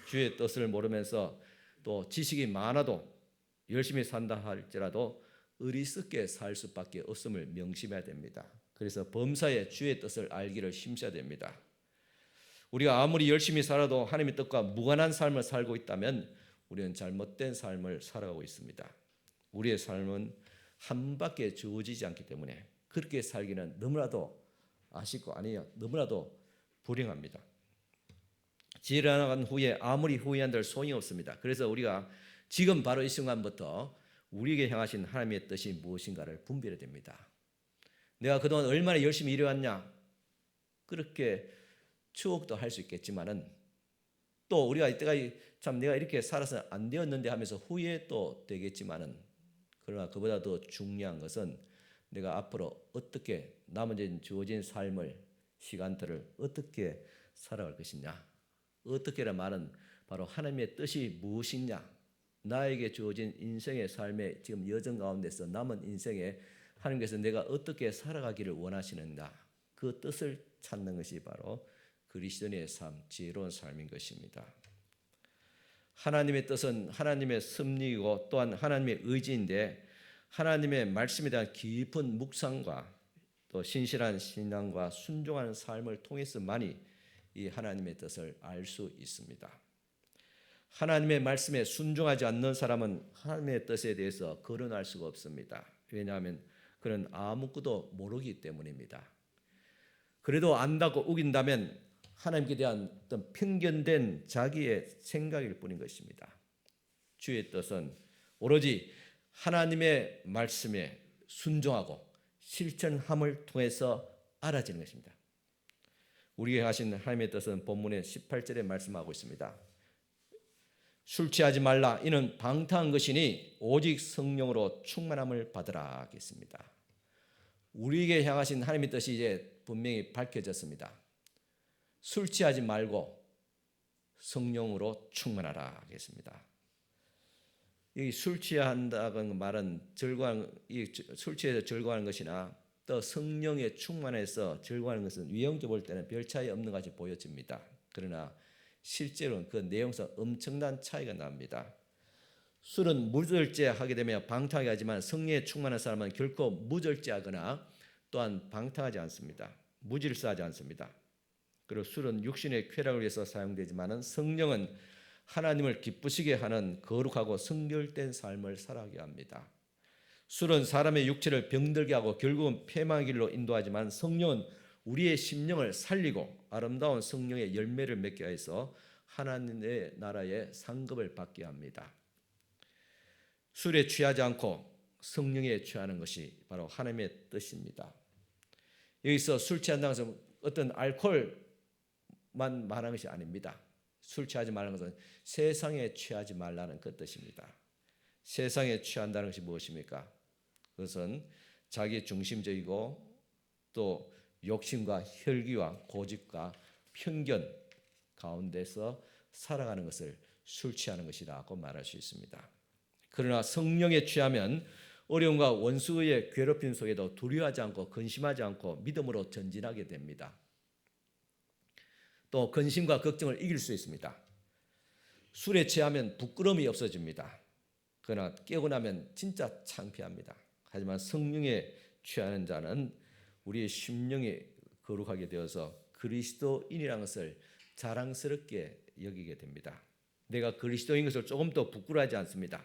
주의 뜻을 모르면서 또 지식이 많아도 열심히 산다 할지라도 어리석게 살 수밖에 없음을 명심해야 됩니다. 그래서 범사에 주의 뜻을 알기를 힘써야 됩니다. 우리가 아무리 열심히 살아도 하나님의 뜻과 무관한 삶을 살고 있다면 우리는 잘못된 삶을 살아가고 있습니다. 우리의 삶은 한 밖에 주어지지 않기 때문에 그렇게 살기는 너무나도 아쉽고 아니에요. 너무나도 불행합니다. 지혜를 나간 후에 아무리 후회한들 소용이 없습니다. 그래서 우리가 지금 바로 이 순간부터 우리에게 향하신 하나님의 뜻이 무엇인가를 분별해야 됩니다. 내가 그동안 얼마나 열심히 일해왔냐 그렇게 추억도 할 수 있겠지만은 또 우리가 이때까지 참 내가 이렇게 살아서 안 되었는데 하면서 후회도 되겠지만은 그러나 그보다 더 중요한 것은 내가 앞으로 어떻게 남은 주어진 삶을 시간들을 어떻게 살아갈 것이냐. 어떻게란 말은 바로 하나님의 뜻이 무엇이냐. 나에게 주어진 인생의 삶의 지금 여정 가운데서 남은 인생에 하나님께서 내가 어떻게 살아가기를 원하시는가. 그 뜻을 찾는 것이 바로 그리스도인의 삶, 지혜로운 삶인 것입니다. 하나님의 뜻은 하나님의 섭리이고 또한 하나님의 의지인데 하나님의 말씀에 대한 깊은 묵상과 또 신실한 신앙과 순종하는 삶을 통해서만이 이 하나님의 뜻을 알 수 있습니다. 하나님의 말씀에 순종하지 않는 사람은 하나님의 뜻에 대해서 거론할 수가 없습니다. 왜냐하면 그는 아무것도 모르기 때문입니다. 그래도 안다고 우긴다면 하나님께 대한 어떤 편견된 자기의 생각일 뿐인 것입니다. 주의 뜻은 오로지 하나님의 말씀에 순종하고 실천함을 통해서 알아지는 것입니다. 우리에게 하신 하나님의 뜻은 본문의 18절에 말씀하고 있습니다. 술 취하지 말라 이는 방탕한 것이니 오직 성령으로 충만함을 받으라 하겠습니다. 우리에게 향하신 하나님의 뜻이 이제 분명히 밝혀졌습니다. 술 취하지 말고 성령으로 충만하라 하겠습니다. 이 술 취한다는 말은 술 취해서 즐거워하는 것이나 또 성령에 충만해서 즐거워하는 것은 위험적으로 볼 때는 별 차이 없는 것이 보여집니다. 그러나 실제로는 그 내용상 엄청난 차이가 납니다. 술은 무절제하게 되면 방탕하게 하지만 성령에 충만한 사람은 결코 무절제하거나 또한 방탕하지 않습니다. 무질서하지 않습니다. 그리고 술은 육신의 쾌락을 위해서 사용되지만 성령은 하나님을 기쁘시게 하는 거룩하고 성결된 삶을 살아가게 합니다. 술은 사람의 육체를 병들게 하고 결국은 패망의 길로 인도하지만 성령은 우리의 심령을 살리고 아름다운 성령의 열매를 맺게 해서 하나님의 나라의 상급을 받게 합니다. 술에 취하지 않고 성령에 취하는 것이 바로 하나님의 뜻입니다. 여기서 술 취한다는 것은 어떤 알코올만 말하는 것이 아닙니다. 술 취하지 말라는 것은 세상에 취하지 말라는 그 뜻입니다. 세상에 취한다는 것이 무엇입니까? 그것은 자기 중심적이고 또 욕심과 혈기와 고집과 편견 가운데서 살아가는 것을 술 취하는 것이라고 말할 수 있습니다. 그러나 성령에 취하면 어려움과 원수의 괴롭힘 속에도 두려워하지 않고 근심하지 않고 믿음으로 전진하게 됩니다. 또 근심과 걱정을 이길 수 있습니다. 술에 취하면 부끄러움이 없어집니다. 그러나 깨고 나면 진짜 창피합니다. 하지만 성령에 취하는 자는 우리의 심령이 거룩하게 되어서 그리스도인이라는 것을 자랑스럽게 여기게 됩니다. 내가 그리스도인 것을 조금 더 부끄러워하지 않습니다.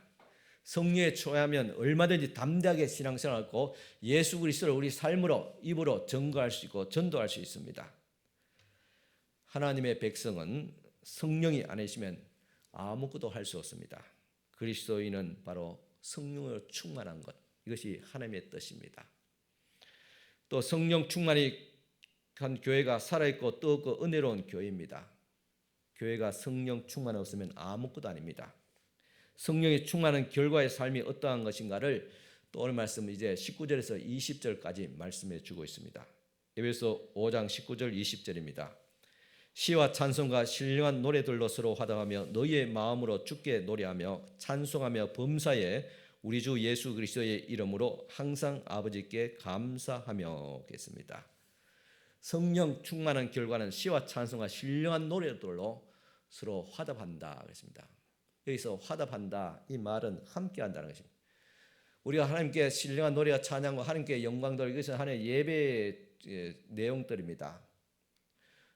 성령에 취하면 얼마든지 담대하게 신앙생활하고 예수 그리스도를 우리 삶으로 입으로 증거할 수 있고 전도할 수 있습니다. 하나님의 백성은 성령이 아니시면 아무것도 할 수 없습니다. 그리스도인은 바로 성령으로 충만한 것, 이것이 하나님의 뜻입니다. 또 성령 충만이 한 교회가 살아있고 뜨겁고 은혜로운 교회입니다. 교회가 성령 충만 없으면 아무것도 아닙니다. 성령이 충만한 결과의 삶이 어떠한 것인가를 또 오늘 말씀 이제 19절에서 20절까지 말씀해 주고 있습니다. 에베소 5장 19절 20절입니다. 시와 찬송과 신령한 노래들로 서로 화답하며 너희의 마음으로 주께 노래하며 찬송하며 범사에 우리 주 예수 그리스도의 이름으로 항상 아버지께 감사하며 겠습니다. 성령 충만한 결과는 시와 찬송과 신령한 노래들로 서로 화답한다 그랬습니다. 여기서 화답한다. 이 말은 함께 한다는 것입니다. 우리가 하나님께 신령한 노래와 찬양과 하나님께 영광 돌리기 이것은 하나님의 예배의 내용들입니다.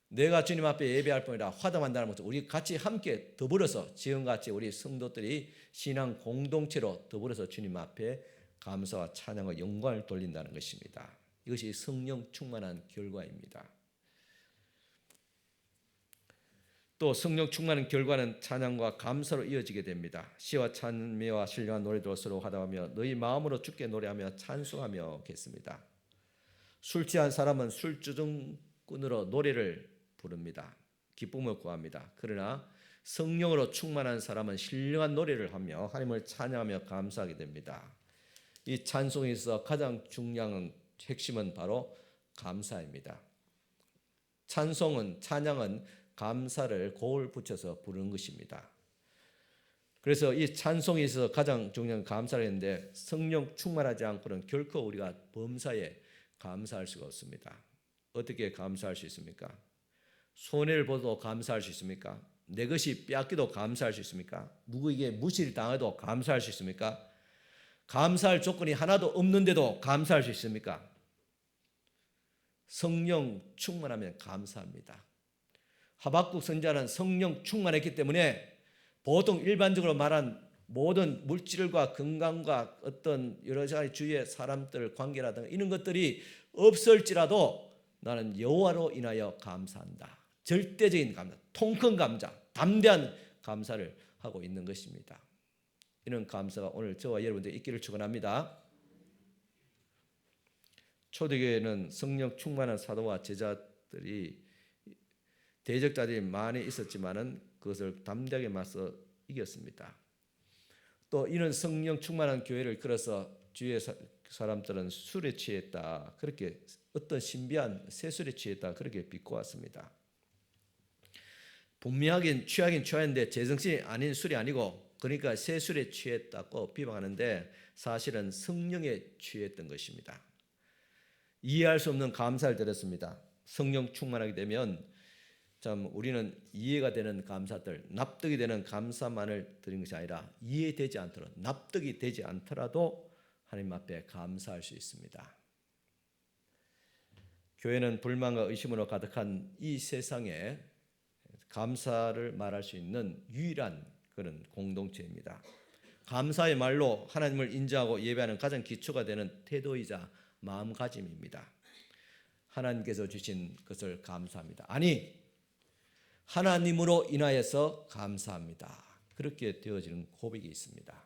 내가 주님 앞에 예배할 뿐이라 화답한다는 것은 우리 같이 함께 더불어서 지금같이 우리 성도들이 신앙 공동체로 더불어서 주님 앞에 감사와 찬양과 영광을 돌린다는 것입니다. 이것이 성령 충만한 결과입니다. 또 성령 충만한 결과는 찬양과 감사로 이어지게 됩니다. 시와 찬미와 신령한 노래로 서로 화답하며 너희 마음으로 주께 노래하며 찬송하며 겠습니다. 술 취한 사람은 술주정꾼으로 노래를 부릅니다. 기쁨을 구합니다. 그러나 성령으로 충만한 사람은 신령한 노래를 하며 하나님을 찬양하며 감사하게 됩니다. 이 찬송에 있어서 가장 중요한 핵심은 바로 감사입니다. 찬양은 감사를 고을 붙여서 부르는 것입니다. 그래서 이 찬송에 있어서 가장 중요한 감사를 했는데 성령 충만하지 않고는 결코 우리가 범사에 감사할 수가 없습니다. 어떻게 감사할 수 있습니까? 손해를 보도 감사할 수 있습니까? 내 것이 빼앗기도 감사할 수 있습니까? 누구에게 무시를 당해도 감사할 수 있습니까? 감사할 조건이 하나도 없는데도 감사할 수 있습니까? 성령 충만하면 감사합니다. 하박국 선지자는 성령 충만했기 때문에 보통 일반적으로 말한 모든 물질과 건강과 어떤 여러 가지 주위의 사람들 관계라든가 이런 것들이 없을지라도 나는 여호와로 인하여 감사한다. 절대적인 감사, 통큰 감사, 담대한 감사를 하고 있는 것입니다. 이런 감사가 오늘 저와 여러분들 있기를 축원합니다. 초대교회는 성령 충만한 사도와 제자들이 대적자들이 많이 있었지만은 그것을 담대하게 맞서 이겼습니다. 또 이런 성령 충만한 교회를 이끌어서 주위의 사람들은 술에 취했다. 그렇게 어떤 신비한 새술에 취했다. 그렇게 비꼬았습니다. 분명하긴 취하는데 제정신이 아닌 술이 아니고 그러니까 새술에 취했다고 비방하는데 사실은 성령에 취했던 것입니다. 이해할 수 없는 감사를 드렸습니다. 성령 충만하게 되면 참 우리는 이해가 되는 감사들, 납득이 되는 감사만을 드린 것이 아니라 이해되지 않더라도 납득이 되지 않더라도 하나님 앞에 감사할 수 있습니다. 교회는 불만과 의심으로 가득한 이 세상에 감사를 말할 수 있는 유일한 그런 공동체입니다. 감사의 말로 하나님을 인정하고 예배하는 가장 기초가 되는 태도이자 마음가짐입니다. 하나님께서 주신 것을 감사합니다. 아니, 하나님으로 인하여서 감사합니다. 그렇게 되어지는 고백이 있습니다.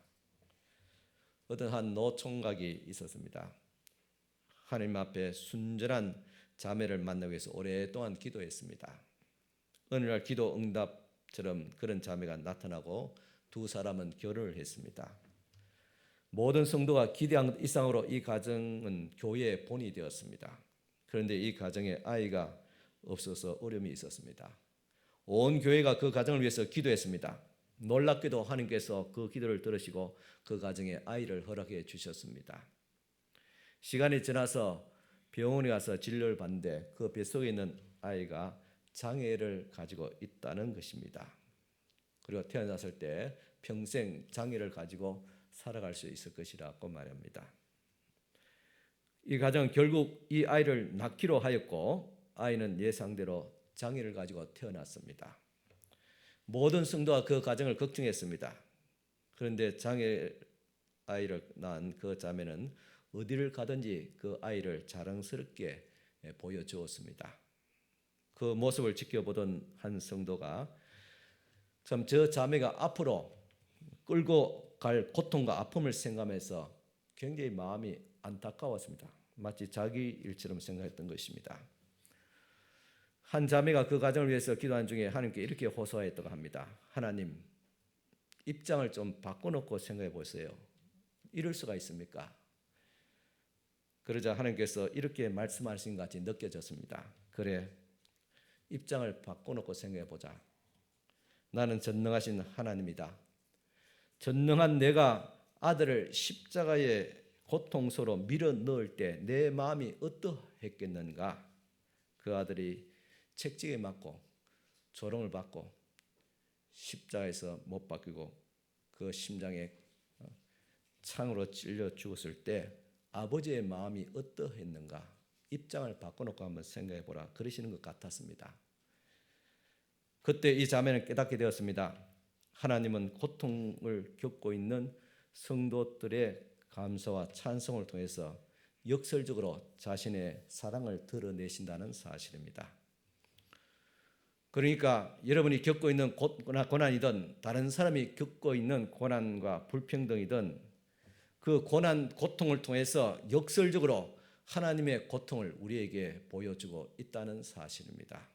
어떤 한 노총각이 있었습니다. 하나님 앞에 순전한 자매를 만나기 위해서 오랫동안 기도했습니다. 어느 날 기도 응답처럼 그런 자매가 나타나고 두 사람은 결혼을 했습니다. 모든 성도가 기대한 것 이상으로 이 가정은 교회의 본이 되었습니다. 그런데 이 가정에 아이가 없어서 어려움이 있었습니다. 온 교회가 그 가정을 위해서 기도했습니다. 놀랍게도 하나님께서 그 기도를 들으시고 그 가정에 아이를 허락해 주셨습니다. 시간이 지나서 병원에 가서 진료를 받는데 그 뱃속에 있는 아이가 장애를 가지고 있다는 것입니다. 그리고 태어났을 때 평생 장애를 가지고 살아갈 수 있을 것이라고 말합니다. 이 가정은 결국 이 아이를 낳기로 하였고 아이는 예상대로 장애를 가지고 태어났습니다. 모든 성도가 그 가정을 걱정했습니다. 그런데 장애 아이를 낳은 그 자매는 어디를 가든지 그 아이를 자랑스럽게 보여주었습니다. 그 모습을 지켜보던 한 성도가 참 저 자매가 앞으로 끌고 갈 고통과 아픔을 생각하면서 굉장히 마음이 안타까웠습니다. 마치 자기 일처럼 생각했던 것입니다. 한 자매가 그 가정을 위해서 기도한 중에 하나님께 이렇게 호소했다고 합니다. 하나님, 입장을 좀 바꿔놓고 생각해 보세요. 이럴 수가 있습니까? 그러자 하나님께서 이렇게 말씀하신 것 같이 느껴졌습니다. 그래, 입장을 바꿔놓고 생각해 보자. 나는 전능하신 하나님이다. 전능한 내가 아들을 십자가의 고통소로 밀어 넣을 때 내 마음이 어떠했겠는가? 그 아들이 책찍에 맞고 조롱을 받고 십자가에서 못 박히고 그 심장에 창으로 찔려 죽었을 때 아버지의 마음이 어떠했는가 입장을 바꿔놓고 한번 생각해 보라 그러시는 것 같았습니다. 그때 이 자매는 깨닫게 되었습니다. 하나님은 고통을 겪고 있는 성도들의 감사와 찬송을 통해서 역설적으로 자신의 사랑을 드러내신다는 사실입니다. 그러니까 여러분이 겪고 있는 고난이든 다른 사람이 겪고 있는 고난과 불평등이든 그 고난, 고통을 통해서 역설적으로 하나님의 고통을 우리에게 보여주고 있다는 사실입니다.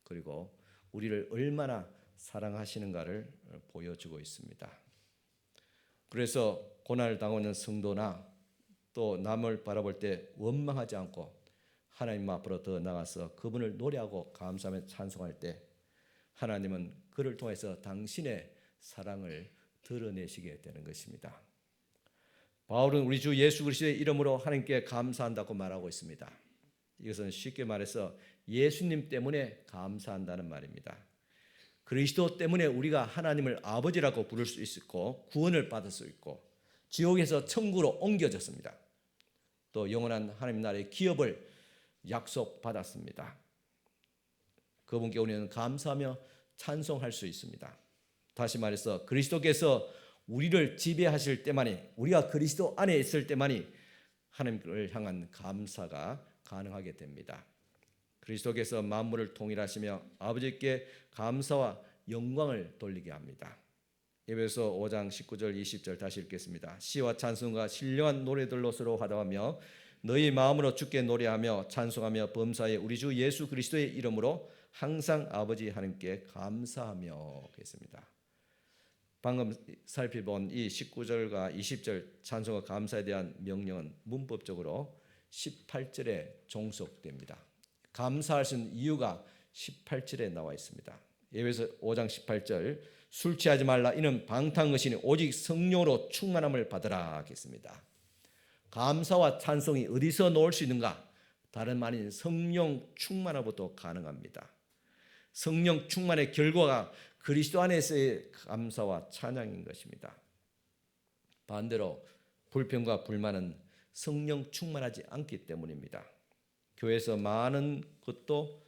그리고 우리를 얼마나 사랑하시는가를 보여주고 있습니다. 그래서 고난을 당하고 있는 성도나 또 남을 바라볼 때 원망하지 않고 하나님 앞으로 더 나가서 그분을 노래하고 감사하며 찬송할 때 하나님은 그를 통해서 당신의 사랑을 드러내시게 되는 것입니다. 바울은 우리 주 예수 그리스도의 이름으로 하나님께 감사한다고 말하고 있습니다. 이것은 쉽게 말해서 예수님 때문에 감사한다는 말입니다. 그리스도 때문에 우리가 하나님을 아버지라고 부를 수 있고 구원을 받을 수 있고 지옥에서 천국으로 옮겨졌습니다. 또 영원한 하나님 나라의 기업을 약속받았습니다. 그분께 우리는 감사하며 찬송할 수 있습니다. 다시 말해서 그리스도께서 우리를 지배하실 때만이 우리가 그리스도 안에 있을 때만이 하나님을 향한 감사가 가능하게 됩니다. 그리스도께서 만물을 통일하시며 아버지께 감사와 영광을 돌리게 합니다. 에베소 5장 19절 20절 다시 읽겠습니다. 시와 찬송과 신령한 노래들로 서로 화답하며 너희 마음으로 주께 노래하며 찬송하며 범사에 우리 주 예수 그리스도의 이름으로 항상 아버지 하나님께 감사하며 했습니다. 방금 살펴본 이 19절과 20절 찬송과 감사에 대한 명령은 문법적으로 18절에 종속됩니다. 감사할 수 있는 이유가 18절에 나와 있습니다. 에베소 5장 18절 술 취하지 말라 이는 방탕한 것이니 오직 성령으로 충만함을 받으라 하겠습니다. 감사와 찬송이 어디서 나올 수 있는가? 다른 말인 성령 충만함부터 가능합니다. 성령 충만의 결과가 그리스도 안에서의 감사와 찬양인 것입니다. 반대로 불평과 불만은 성령 충만하지 않기 때문입니다. 교회에서 많은 것도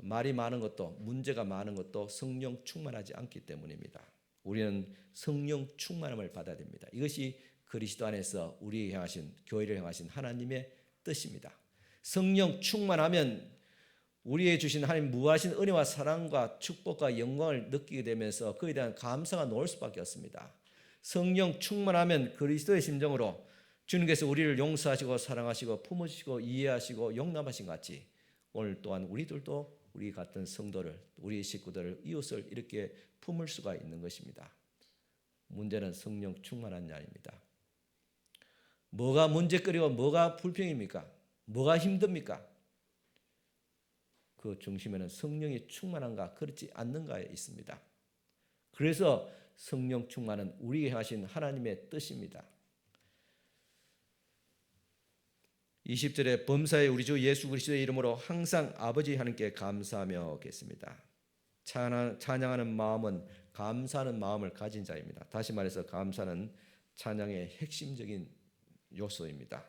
말이 많은 것도 문제가 많은 것도 성령 충만하지 않기 때문입니다. 우리는 성령 충만함을 받아야 됩니다. 이것이 그리스도 안에서 우리에게 향하신 교회를 향하신 하나님의 뜻입니다. 성령 충만하면 우리에게 주신 하나님 무하신 은혜와 사랑과 축복과 영광을 느끼게 되면서 그에 대한 감사가 나올 수밖에 없습니다. 성령 충만하면 그리스도의 심정으로 주님께서 우리를 용서하시고 사랑하시고 품으시고 이해하시고 용납하신 같이 오늘 또한 우리들도 우리 같은 성도를 우리 식구들을 이웃을 이렇게 품을 수가 있는 것입니다. 문제는 성령 충만한 자입니다. 뭐가 문제거리고 뭐가 불평입니까? 뭐가 힘듭니까? 그 중심에는 성령이 충만한가 그렇지 않는가에 있습니다. 그래서 성령 충만은 우리에게 하신 하나님의 뜻입니다. 20절에 범사에 우리 주 예수 그리스도의 이름으로 항상 아버지 하나님께 감사하며 겠습니다. 찬양하는 마음은 감사하는 마음을 가진 자입니다. 다시 말해서 감사는 찬양의 핵심적인 요소입니다.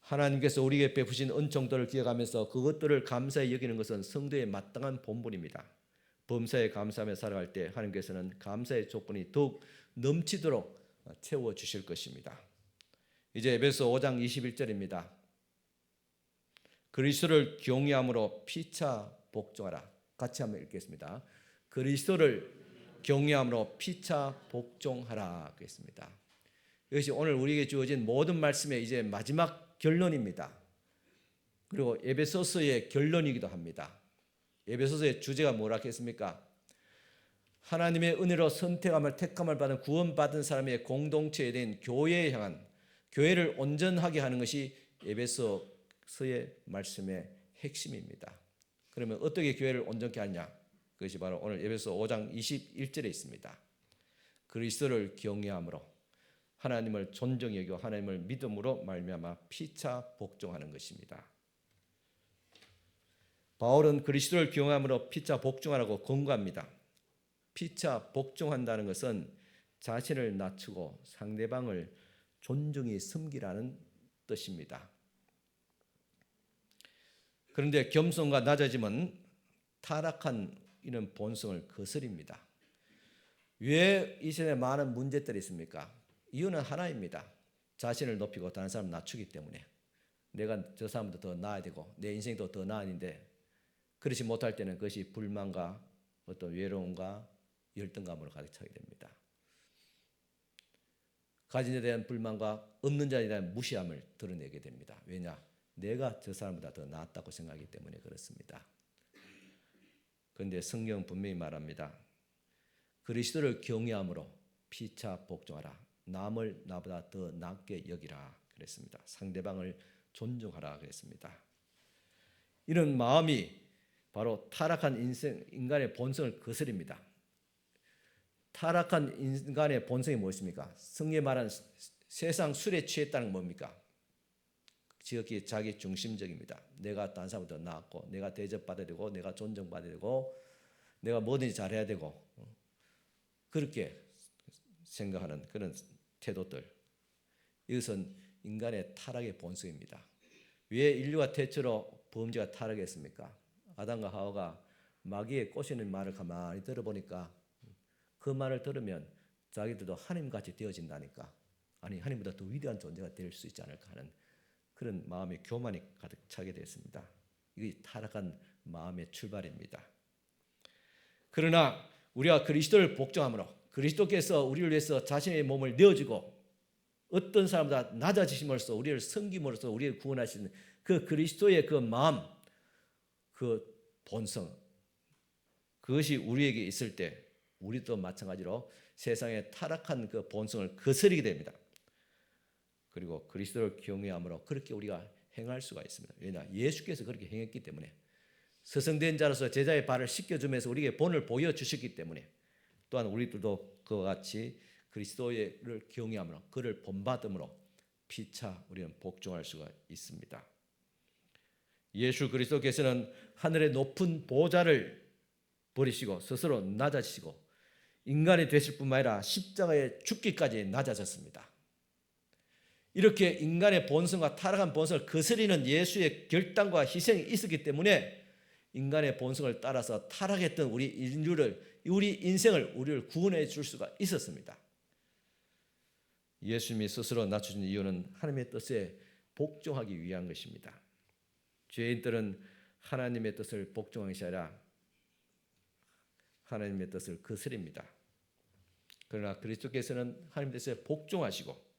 하나님께서 우리에게 베푸신 은총들을 기억하면서 그것들을 감사히 여기는 것은 성도의 마땅한 본분입니다. 범사에 감사하며 살아갈 때 하나님께서는 감사의 조건이 더욱 넘치도록 채워주실 것입니다. 이제 에베소 5장 21절입니다. 그리스도를 경외함으로 피차 복종하라. 같이 한번 읽겠습니다. 그리스도를 경외함으로 피차 복종하라 하겠습니다. 이것이 오늘 우리에게 주어진 모든 말씀의 이제 마지막 결론입니다. 그리고 에베소서의 결론이기도 합니다. 에베소서의 주제가 뭐라 했습니까? 하나님의 은혜로 선택함을 택함을 받은 구원받은 사람의 공동체에 대한 교회에 향한 교회를 온전하게 하는 것이 에베소서의 말씀의 핵심입니다. 그러면 어떻게 교회를 온전케 하냐? 그것이 바로 오늘 에베소 5장 21절에 있습니다. 그리스도를 경외함으로 하나님을 존중히 여기고 하나님을 믿음으로 말미암아 피차 복종하는 것입니다. 바울은 그리스도를 경외함으로 피차 복종하라고 권고합니다. 피차 복종한다는 것은 자신을 낮추고 상대방을 존중히 섬기라는 뜻입니다. 그런데 겸손과 낮아짐은 타락한 이런 본성을 거스립니다. 왜 이 세상에 많은 문제들이 있습니까? 이유는 하나입니다. 자신을 높이고 다른 사람을 낮추기 때문에. 내가 저 사람보다 더 나아야 되고 내 인생도 더 나아는데 그렇지 못할 때는 그것이 불만과 어떤 외로움과 열등감으로 가득 차게 됩니다. 가진 자에 대한 불만과 없는 자에 대한 무시함을 드러내게 됩니다. 왜냐? 내가 저 사람보다 더 낫다고 생각하기 때문에 그렇습니다. 그런데 성경은 분명히 말합니다. 그리스도를 경외함으로 피차 복종하라. 남을 나보다 더 낫게 여기라 그랬습니다. 상대방을 존중하라 그랬습니다. 이런 마음이 바로 타락한 인간의 본성을 거스립니다. 타락한 인간의 본성이 무엇입니까? 성경에 말하는 세상 술에 취했다는 건 뭡니까? 지극히 자기 중심적입니다. 내가 다른 사람보다 더 낫고 내가 대접받아야 되고 내가 존중받아야 되고 내가 뭐든지 잘해야 되고 그렇게 생각하는 그런 태도들, 이것은 인간의 타락의 본성입니다. 왜 인류가 대체로 범죄가 타락했습니까? 아담과 하와가 마귀의 꼬시는 말을 가만히 들어보니까 그 말을 들으면 자기들도 하나님같이 되어진다니까, 아니 하나님보다 더 위대한 존재가 될 수 있지 않을까 하는 그런 마음의 교만이 가득 차게 됐습니다. 이게 타락한 마음의 출발입니다. 그러나 우리가 그리스도를 복종함으로 그리스도께서 우리를 위해서 자신의 몸을 내어주고 어떤 사람보다 낮아지심으로써 우리를 섬김으로써 우리를 구원하시는 그 그리스도의 그 마음, 그 본성, 그것이 우리에게 있을 때 우리도 마찬가지로 세상의 타락한 그 본성을 거스르게 됩니다. 그리고 그리스도를 경외함으로 그렇게 우리가 행할 수가 있습니다. 왜냐? 예수께서 그렇게 행했기 때문에, 서성된 자로서 제자의 발을 씻겨주면서 우리에게 본을 보여주셨기 때문에, 또한 우리들도 그와 같이 그리스도를 경외함으로 그를 본받음으로 피차 우리는 복종할 수가 있습니다. 예수 그리스도께서는 하늘의 높은 보좌를 버리시고 스스로 낮아지시고 인간이 되실 뿐만 아니라 십자가에 죽기까지 낮아졌습니다. 이렇게 인간의 본성과 타락한 본성을 거스리는 예수의 결단과 희생이 있었기 때문에 인간의 본성을 따라서 타락했던 우리 인류를, 우리 인생을, 우리를 구원해 줄 수가 있었습니다. 예수님이 스스로 낮추신 이유는 하나님의 뜻에 복종하기 위한 것입니다. 죄인들은 하나님의 뜻을 복종하는 것이 아니라 하나님의 뜻을 거스립니다. 그러나 그리스도께서는 하나님의 뜻에 복종하시고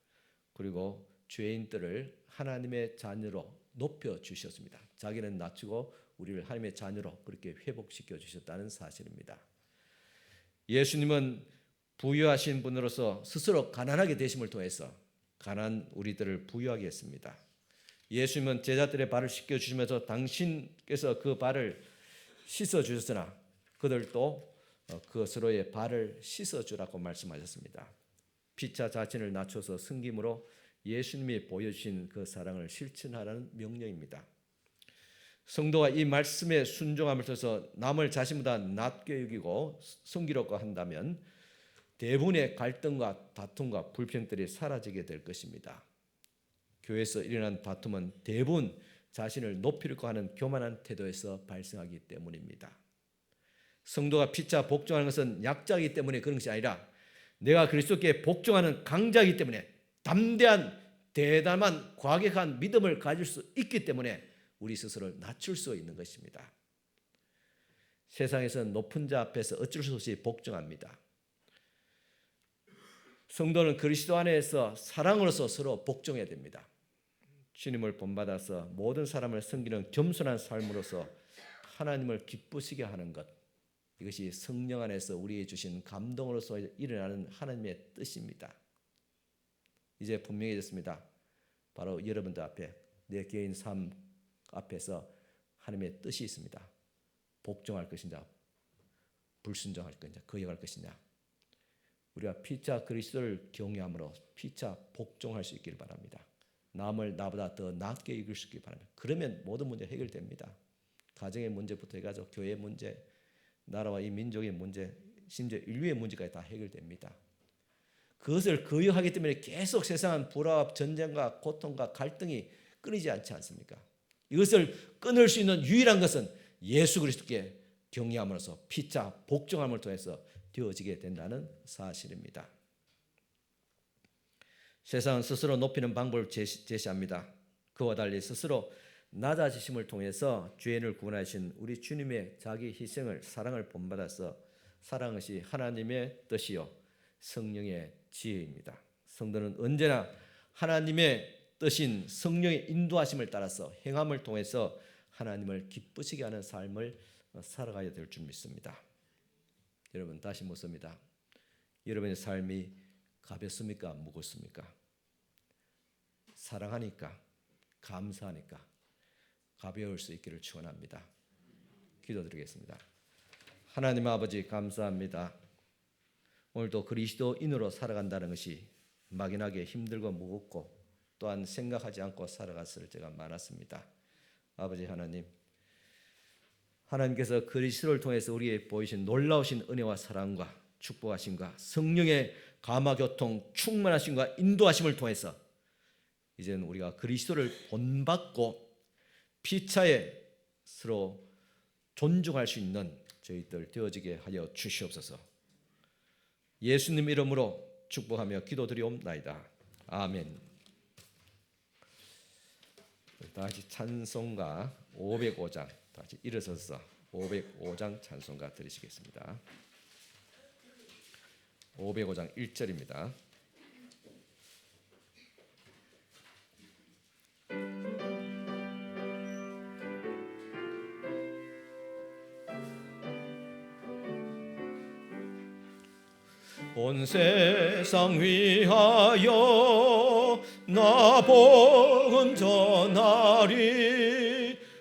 그리고 죄인들을 하나님의 자녀로 높여주셨습니다. 자기는 낮추고 우리를 하나님의 자녀로 그렇게 회복시켜 주셨다는 사실입니다. 예수님은 부유하신 분으로서 스스로 가난하게 되심을 통해서 가난한 우리들을 부유하게 했습니다. 예수님은 제자들의 발을 씻겨주시면서 당신께서 그 발을 씻어주셨으나 그들도 그 스스로의 발을 씻어주라고 말씀하셨습니다. 피차 자신을 낮춰서 섬김으로 예수님이 보여주신 그 사랑을 실천하라는 명령입니다. 성도가 이 말씀에 순종함을 통해서 남을 자신보다 낮게 여기고 섬기려고 한다면 대부분의 갈등과 다툼과 불평들이 사라지게 될 것입니다. 교회에서 일어난 다툼은 대부분 자신을 높이려고 하는 교만한 태도에서 발생하기 때문입니다. 성도가 피차 복종하는 것은 약자이기 때문에 그런 것이 아니라 내가 그리스도께 복종하는 강자이기 때문에 담대한 대담한 과격한 믿음을 가질 수 있기 때문에 우리 스스로를 낮출 수 있는 것입니다. 세상에서는 높은 자 앞에서 어쩔 수 없이 복종합니다. 성도는 그리스도 안에서 사랑으로서 서로 복종해야 됩니다. 주님을 본받아서 모든 사람을 섬기는 겸손한 삶으로서 하나님을 기쁘시게 하는 것, 이것이 성령 안에서 우리에게 주신 감동으로서 일어나는 하나님의 뜻입니다. 이제 분명해졌습니다. 바로 여러분들 앞에 내 개인 삶 앞에서 하나님의 뜻이 있습니다. 복종할 것이냐 불순종할 것이냐 거역할 것이냐. 우리가 피차 그리스도를 경외함으로 피차 복종할 수 있기를 바랍니다. 남을 나보다 더 낫게 이길 수 있기를 바랍니다. 그러면 모든 문제 해결됩니다. 가정의 문제부터 해가지고 교회의 문제, 나라와 이 민족의 문제, 심지어 인류의 문제까지 다 해결됩니다. 그것을 거역하기 때문에 계속 세상은 불화와 전쟁과 고통과 갈등이 끊이지 않지 않습니까? 이것을 끊을 수 있는 유일한 것은 예수 그리스도께 경외함으로써 피차 복종함을 통해서 되어지게 된다는 사실입니다. 세상은 스스로 높이는 방법을 제시합니다. 그와 달리 스스로 낮아지심을 통해서 죄인을 구원하신 우리 주님의 자기 희생을 사랑을 본받아서 사랑한 것이 하나님의 뜻이요 성령의 지혜입니다. 성도는 언제나 하나님의 뜻인 성령의 인도하심을 따라서 행함을 통해서 하나님을 기쁘시게 하는 삶을 살아가야 될 줄 믿습니다. 여러분 다시 묻습니다. 여러분의 삶이 가볍습니까? 무겁습니까? 사랑하니까 감사하니까 가벼울 수 있기를 축원합니다. 기도드리겠습니다. 하나님 아버지 감사합니다. 오늘도 그리스도인으로 살아간다는 것이 막연하게 힘들고 무겁고 또한 생각하지 않고 살아갔을 때가 많았습니다. 아버지 하나님, 하나님께서 그리스도를 통해서 우리에게 보이신 놀라우신 은혜와 사랑과 축복하심과 성령의 감화교통 충만하심과 인도하심을 통해서 이제는 우리가 그리스도를 본받고 피차에 서로 존중할 수 있는 저희들 되어지게 하여 주시옵소서. 예수님 이름으로 축복하며 기도드리옵나이다. 아멘. 다시 찬송가 505장 다시 일어서서 505장 찬송가 드리시겠습니다. 505장 1절입니다. 온 세상 위하여 나 복음 전하리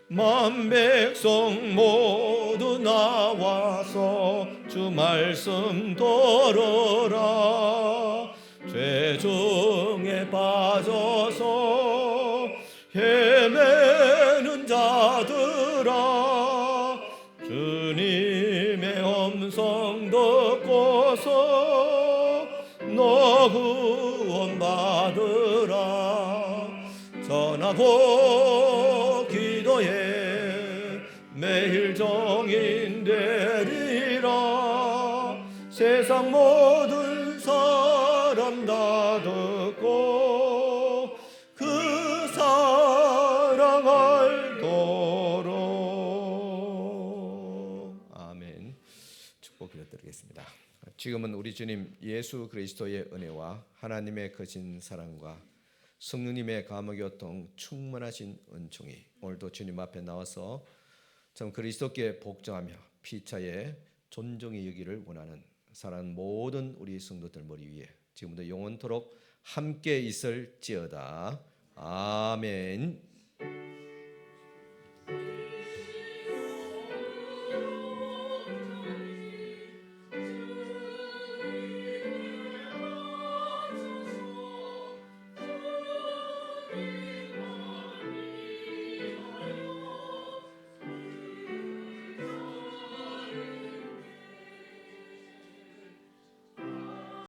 만 백성 모두 나와서 주 말씀 들으라 죄 중에 빠져서 헤매는 자들아 주님의 음성 듣고서 너 구원 받으라 전하고 기도해 매일 정인 되리라 세상 모든 사람 다 듣고 그 사랑 알도록. 아멘. 축복 기도드리겠습니다. 지금은 우리 주님 예수 그리스도의 은혜와 하나님의 거신 사랑과 성령님의 감화교통 충만하신 은총이 오늘도 주님 앞에 나와서 참 그리스도께 복종하며 피차에 존중히 여기를 원하는 사랑하는 모든 우리 성도들 머리 위에 지금부터 영원토록 함께 있을지어다. 아멘.